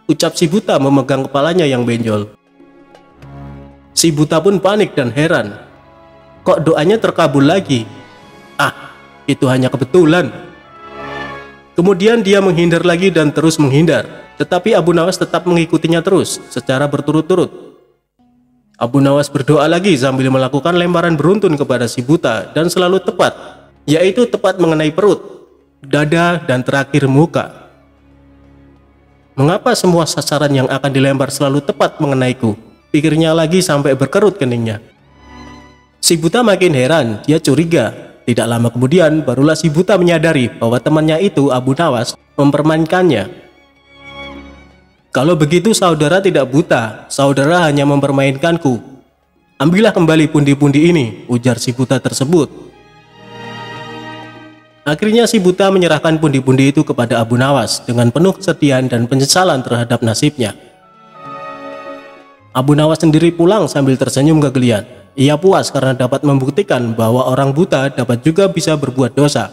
ucap si buta memegang kepalanya yang benjol. Si buta pun panik dan heran. Kok doanya terkabul lagi? Ah, itu hanya kebetulan. Kemudian dia menghindar lagi dan terus menghindar, tetapi Abu Nawas tetap mengikutinya terus secara berturut-turut. Abu Nawas berdoa lagi sambil melakukan lemparan beruntun kepada si buta dan selalu tepat, yaitu tepat mengenai perut, dada, dan terakhir muka. "Mengapa semua sasaran yang akan dilempar selalu tepat mengenaiku?" pikirnya lagi sampai berkerut keningnya. Si buta makin heran, dia curiga. Tidak lama kemudian barulah si buta menyadari bahwa temannya itu, Abu Nawas, mempermainkannya. "Kalau begitu saudara tidak buta, saudara hanya mempermainkanku. Ambillah kembali pundi-pundi ini," ujar si buta tersebut. Akhirnya si buta menyerahkan pundi-pundi itu kepada Abu Nawas dengan penuh kesedihan dan penyesalan terhadap nasibnya. Abu Nawas sendiri pulang sambil tersenyum kegelian. Ia puas karena dapat membuktikan bahwa orang buta dapat juga bisa berbuat dosa.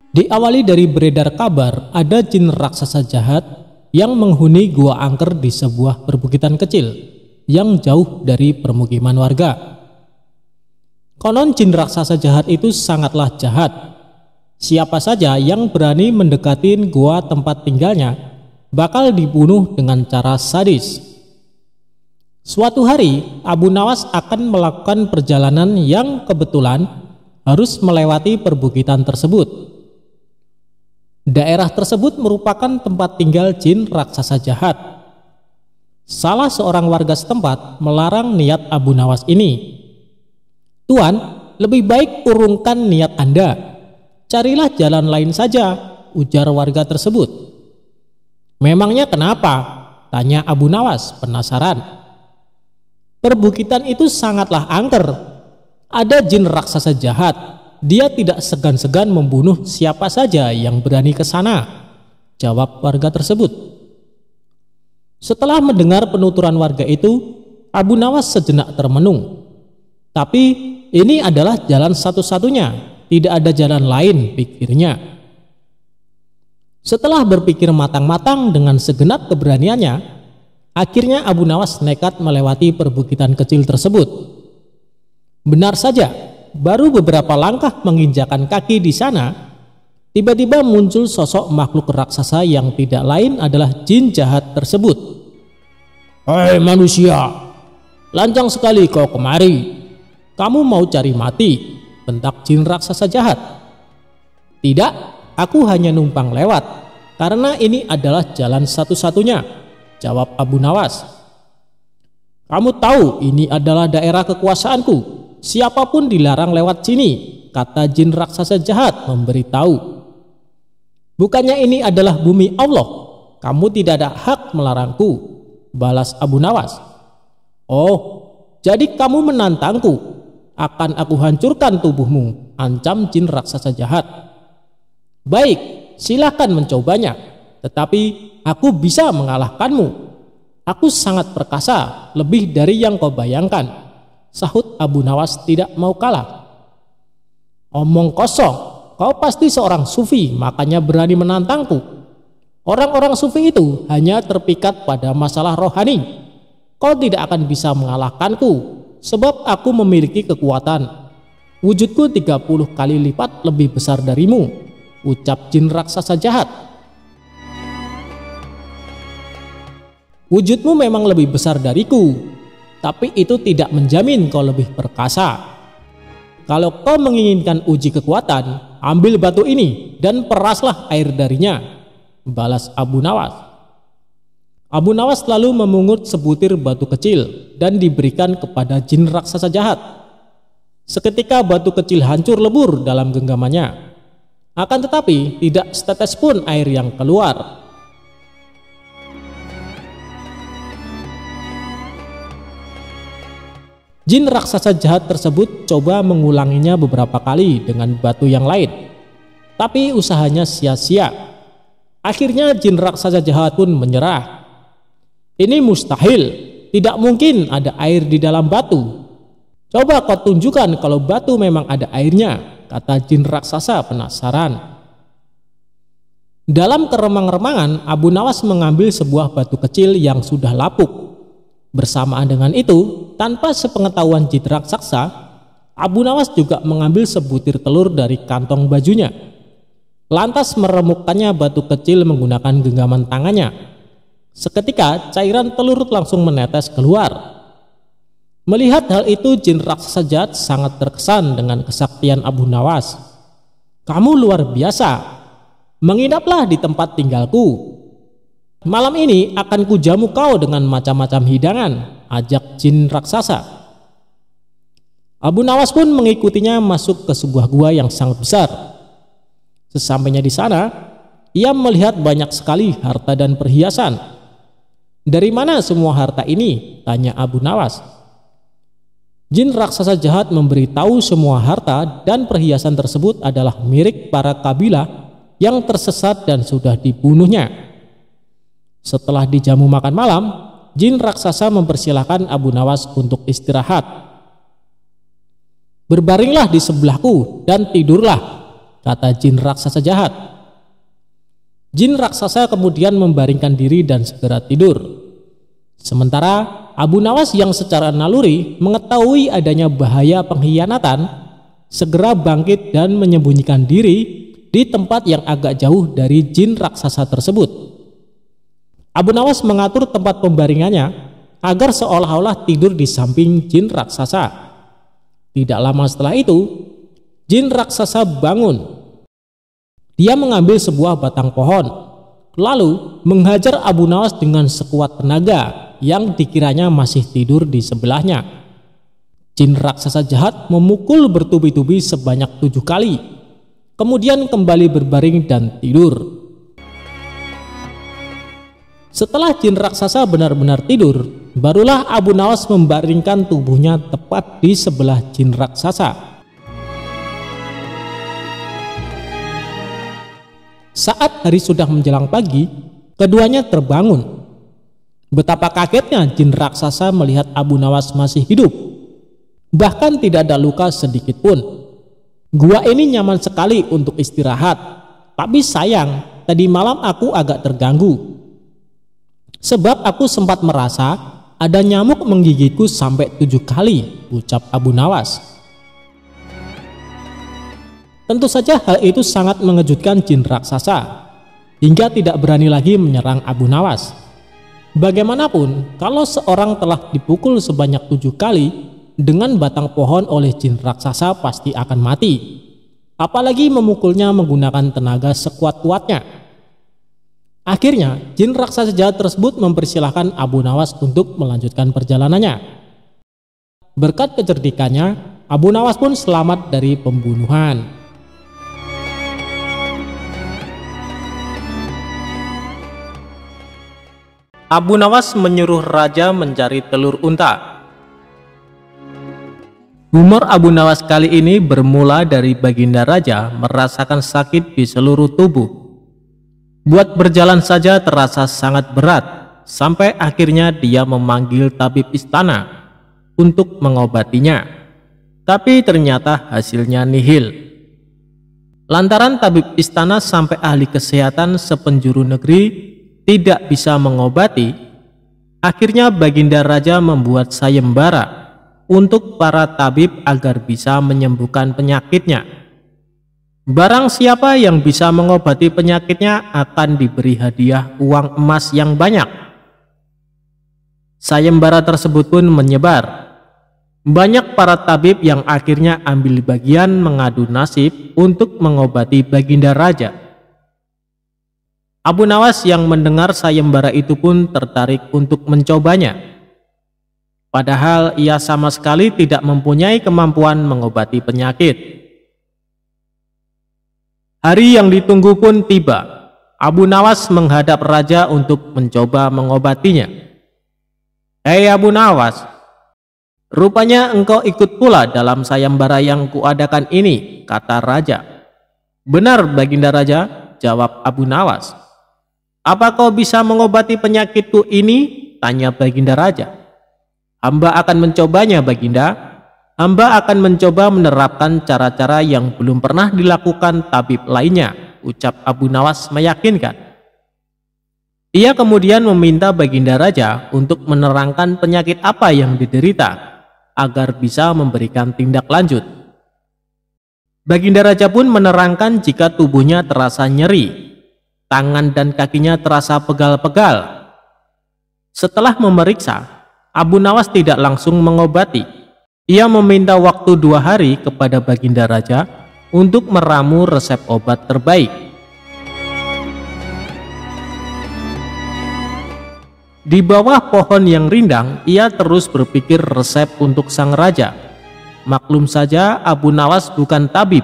Diawali dari beredar kabar ada jin raksasa jahat yang menghuni gua angker di sebuah perbukitan kecil yang jauh dari permukiman warga. Konon jin raksasa jahat itu sangatlah jahat. Siapa saja yang berani mendekati gua tempat tinggalnya bakal dibunuh dengan cara sadis. Suatu hari, Abu Nawas akan melakukan perjalanan yang kebetulan harus melewati perbukitan tersebut. Daerah tersebut merupakan tempat tinggal jin raksasa jahat. Salah seorang warga setempat melarang niat Abu Nawas ini. "Tuan, lebih baik urungkan niat Anda. Carilah jalan lain saja," ujar warga tersebut. "Memangnya kenapa?" tanya Abu Nawas penasaran. "Perbukitan itu sangatlah angker. Ada jin raksasa jahat. Dia tidak segan-segan membunuh siapa saja yang berani ke sana," jawab warga tersebut. Setelah mendengar penuturan warga itu, Abu Nawas sejenak termenung. Tapi ini adalah jalan satu-satunya. Tidak ada jalan lain, pikirnya. Setelah berpikir matang-matang dengan segenap keberaniannya, akhirnya Abu Nawas nekat melewati perbukitan kecil tersebut. Benar saja, baru beberapa langkah menginjakan kaki di sana, tiba-tiba muncul sosok makhluk raksasa yang tidak lain adalah jin jahat tersebut. "Hei manusia, lancang sekali kau kemari. Kamu mau cari mati?" bentak jin raksasa jahat. "Tidak, aku hanya numpang lewat, karena ini adalah jalan satu-satunya," jawab Abu Nawas. "Kamu tahu ini adalah daerah kekuasaanku. Siapapun dilarang lewat sini," kata jin raksasa jahat memberitahu. "Bukannya ini adalah bumi Allah? Kamu tidak ada hak melarangku," balas Abu Nawas. "Oh, jadi kamu menantangku? Akan aku hancurkan tubuhmu," ancam jin raksasa jahat. "Baik, silahkan mencobanya, tetapi aku bisa mengalahkanmu. Aku sangat perkasa, lebih dari yang kau bayangkan," sahut Abu Nawas tidak mau kalah. "Omong kosong, kau pasti seorang sufi, makanya berani menantangku. Orang-orang sufi itu hanya terpikat pada masalah rohani. Kau tidak akan bisa mengalahkanku, sebab aku memiliki kekuatan. Wujudku 30 kali lipat lebih besar darimu," ucap jin raksasa jahat. "Wujudmu memang lebih besar dariku, tapi itu tidak menjamin kau lebih perkasa. Kalau kau menginginkan uji kekuatan, ambil batu ini dan peraslah air darinya," balas Abu Nawas. Abu Nawas lalu memungut sebutir batu kecil dan diberikan kepada jin raksasa jahat. Seketika batu kecil hancur lebur dalam genggamannya. Akan tetapi tidak setetes pun air yang keluar. Jin raksasa jahat tersebut coba mengulanginya beberapa kali dengan batu yang lain, tapi usahanya sia-sia. Akhirnya jin raksasa jahat pun menyerah. Ini mustahil, tidak mungkin ada air di dalam batu. Coba kau tunjukkan kalau batu memang ada airnya, kata jin raksasa penasaran. Dalam keremang-remangan, Abu Nawas mengambil sebuah batu kecil yang sudah lapuk. Bersamaan dengan itu, tanpa sepengetahuan jin raksasa, Abu Nawas juga mengambil sebutir telur dari kantong bajunya. Lantas meremukkannya batu kecil menggunakan genggaman tangannya. Seketika cairan telur langsung menetes keluar. Melihat hal itu, jin raksasa jahat sangat terkesan dengan kesaktian Abu Nawas. Kamu luar biasa. Menginaplah di tempat tinggalku. Malam ini akan kujamu kau dengan macam-macam hidangan, ajak jin raksasa. Abu Nawas pun mengikutinya masuk ke sebuah gua yang sangat besar. Sesampainya di sana, ia melihat banyak sekali harta dan perhiasan. Dari mana semua harta ini? Tanya Abu Nawas. Jin raksasa jahat memberitahu semua harta dan perhiasan tersebut adalah milik para kabilah yang tersesat dan sudah dibunuhnya. Setelah dijamu makan malam, jin raksasa mempersilahkan Abu Nawas untuk istirahat. Berbaringlah di sebelahku dan tidurlah, kata jin raksasa jahat. Jin raksasa kemudian membaringkan diri dan segera tidur. Sementara Abu Nawas yang secara naluri mengetahui adanya bahaya pengkhianatan, segera bangkit dan menyembunyikan diri di tempat yang agak jauh dari jin raksasa tersebut. Abu Nawas mengatur tempat pembaringannya agar seolah-olah tidur di samping jin raksasa. Tidak lama setelah itu, jin raksasa bangun. Dia mengambil sebuah batang pohon, lalu menghajar Abu Nawas dengan sekuat tenaga yang dikiranya masih tidur di sebelahnya. Jin raksasa jahat memukul bertubi-tubi sebanyak 7 kali, kemudian kembali berbaring dan tidur. Setelah jin raksasa benar-benar tidur, barulah Abu Nawas membaringkan tubuhnya tepat di sebelah jin raksasa. Saat hari sudah menjelang pagi, keduanya terbangun. Betapa kagetnya jin raksasa melihat Abu Nawas masih hidup. Bahkan tidak ada luka sedikit pun. Gua ini nyaman sekali untuk istirahat, tapi sayang, tadi malam aku agak terganggu. Sebab aku sempat merasa ada nyamuk menggigitku sampai 7 kali, ucap Abu Nawas. Tentu saja hal itu sangat mengejutkan jin raksasa, hingga tidak berani lagi menyerang Abu Nawas. Bagaimanapun, kalau seorang telah dipukul sebanyak 7 kali dengan batang pohon oleh jin raksasa pasti akan mati. Apalagi memukulnya menggunakan tenaga sekuat-kuatnya. Akhirnya, jin raksasa jahat tersebut mempersilahkan Abu Nawas untuk melanjutkan perjalanannya. Berkat kecerdikannya, Abu Nawas pun selamat dari pembunuhan. Abu Nawas menyuruh raja mencari telur unta. Humor Abu Nawas kali ini bermula dari baginda raja merasakan sakit di seluruh tubuh. Buat berjalan saja terasa sangat berat, sampai akhirnya dia memanggil tabib istana untuk mengobatinya. Tapi ternyata hasilnya nihil. Lantaran tabib istana sampai ahli kesehatan sepenjuru negeri tidak bisa mengobati, akhirnya baginda raja membuat sayembara untuk para tabib agar bisa menyembuhkan penyakitnya. Barang siapa yang bisa mengobati penyakitnya akan diberi hadiah uang emas yang banyak. Sayembara tersebut pun menyebar. Banyak para tabib yang akhirnya ambil bagian mengadu nasib untuk mengobati baginda raja. Abu Nawas yang mendengar sayembara itu pun tertarik untuk mencobanya. Padahal ia sama sekali tidak mempunyai kemampuan mengobati penyakit. Hari yang ditunggu pun tiba. Abu Nawas menghadap raja untuk mencoba mengobatinya. "Hei Abu Nawas, Rupanya engkau ikut pula dalam sayembara yang kuadakan ini, kata raja. Benar Baginda Raja, jawab Abu Nawas. Apa kau bisa mengobati penyakitku ini? Tanya Baginda Raja. Hamba akan mencobanya Baginda. Hamba akan mencoba menerapkan cara-cara yang belum pernah dilakukan tabib lainnya, ucap Abu Nawas meyakinkan. Ia kemudian meminta Baginda Raja untuk menerangkan penyakit apa yang diderita, agar bisa memberikan tindak lanjut. Baginda Raja pun menerangkan jika tubuhnya terasa nyeri, tangan dan kakinya terasa pegal-pegal. Setelah memeriksa, Abu Nawas tidak langsung mengobati. Ia meminta waktu 2 hari kepada Baginda Raja untuk meramu resep obat terbaik. Di bawah pohon yang rindang, ia terus berpikir resep untuk sang raja. Maklum saja Abu Nawas bukan tabib,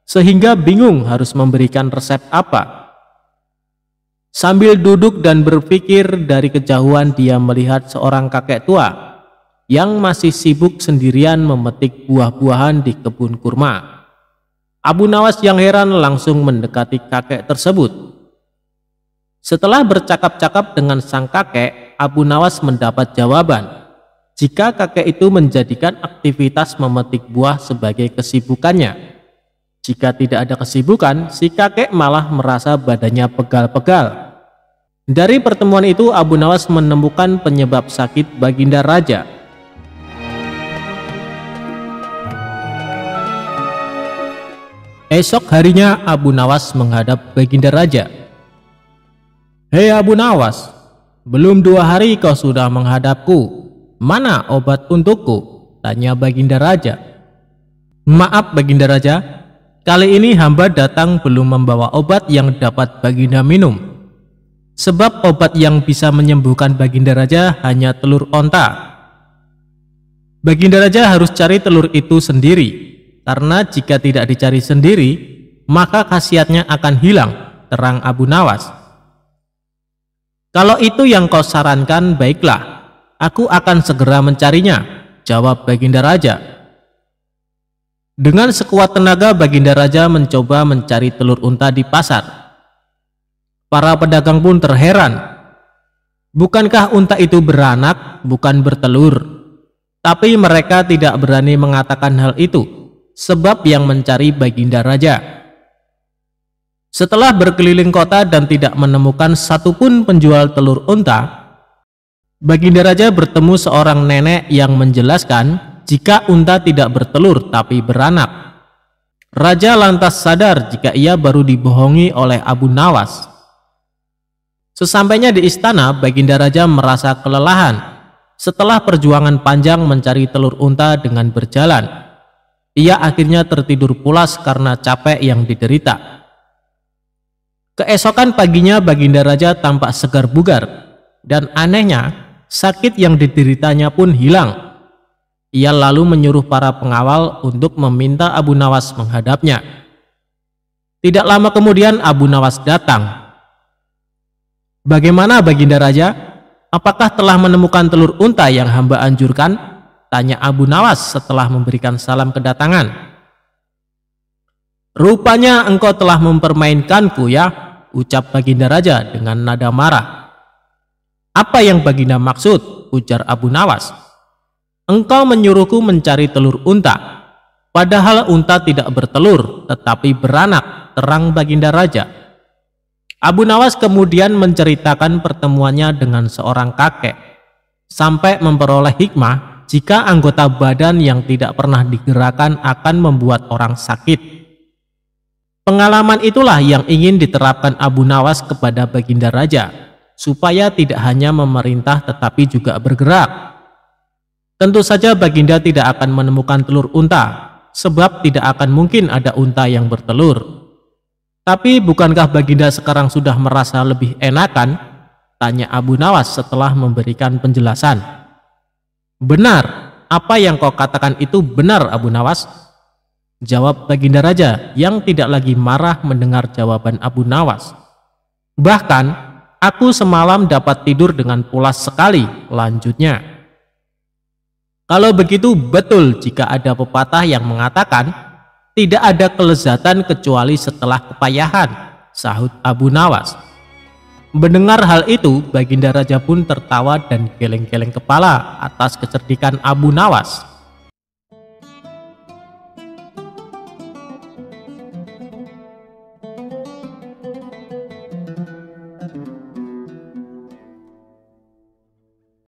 sehingga bingung harus memberikan resep apa. Sambil duduk dan berpikir, dari kejauhan dia melihat seorang kakek tua yang masih sibuk sendirian memetik buah-buahan di kebun kurma. Abu Nawas yang heran langsung mendekati kakek tersebut. Setelah bercakap-cakap dengan sang kakek, Abu Nawas mendapat jawaban jika kakek itu menjadikan aktivitas memetik buah sebagai kesibukannya. Jika tidak ada kesibukan, si kakek malah merasa badannya pegal-pegal. Dari pertemuan itu, Abu Nawas menemukan penyebab sakit Baginda Raja. Esok harinya Abu Nawas menghadap Baginda Raja. Hei Abu Nawas, belum 2 hari kau sudah menghadapku. Mana obat untukku? Tanya Baginda Raja. Maaf Baginda Raja, kali ini hamba datang belum membawa obat yang dapat Baginda minum. Sebab obat yang bisa menyembuhkan Baginda Raja hanya telur onta. Baginda Raja harus cari telur itu sendiri, karena jika tidak dicari sendiri, maka khasiatnya akan hilang, terang Abu Nawas. Kalau itu yang kau sarankan, baiklah, aku akan segera mencarinya, jawab Baginda Raja. Dengan sekuat tenaga Baginda Raja mencoba mencari telur unta di pasar. Para pedagang pun terheran. Bukankah unta itu beranak, bukan bertelur? Tapi mereka tidak berani mengatakan hal itu, sebab yang mencari Baginda Raja. Setelah berkeliling kota dan tidak menemukan satupun penjual telur unta, Baginda Raja bertemu seorang nenek yang menjelaskan jika unta tidak bertelur tapi beranak. Raja lantas sadar jika ia baru dibohongi oleh Abu Nawas. Sesampainya di istana, Baginda Raja merasa kelelahan. Setelah perjuangan panjang mencari telur unta dengan berjalan, ia akhirnya tertidur pulas karena capek yang diderita. Keesokan paginya Baginda Raja tampak segar bugar, dan anehnya sakit yang dideritanya pun hilang. Ia lalu menyuruh para pengawal untuk meminta Abu Nawas menghadapnya. Tidak lama kemudian Abu Nawas datang. Bagaimana Baginda Raja? Apakah telah menemukan telur unta yang hamba anjurkan? Tanya Abu Nawas setelah memberikan salam kedatangan. Rupanya engkau telah mempermainkanku ya, ucap Baginda Raja dengan nada marah. Apa yang Baginda maksud? Ujar Abu Nawas. Engkau menyuruhku mencari telur unta, padahal unta tidak bertelur tetapi beranak, terang Baginda Raja. Abu Nawas kemudian menceritakan pertemuannya dengan seorang kakek, sampai memperoleh hikmah jika anggota badan yang tidak pernah digerakkan akan membuat orang sakit. Pengalaman itulah yang ingin diterapkan Abu Nawas kepada Baginda Raja, supaya tidak hanya memerintah tetapi juga bergerak. Tentu saja Baginda tidak akan menemukan telur unta, sebab tidak akan mungkin ada unta yang bertelur. Tapi bukankah Baginda sekarang sudah merasa lebih enakan? Tanya Abu Nawas setelah memberikan penjelasan. Benar, apa yang kau katakan itu benar Abu Nawas, jawab Baginda Raja yang tidak lagi marah mendengar jawaban Abu Nawas. Bahkan aku semalam dapat tidur dengan pulas sekali, lanjutnya. Kalau begitu betul jika ada pepatah yang mengatakan tidak ada kelezatan kecuali setelah kepayahan, sahut Abu Nawas. Mendengar hal itu, Baginda Raja pun tertawa dan geleng-geleng kepala atas kecerdikan Abu Nawas.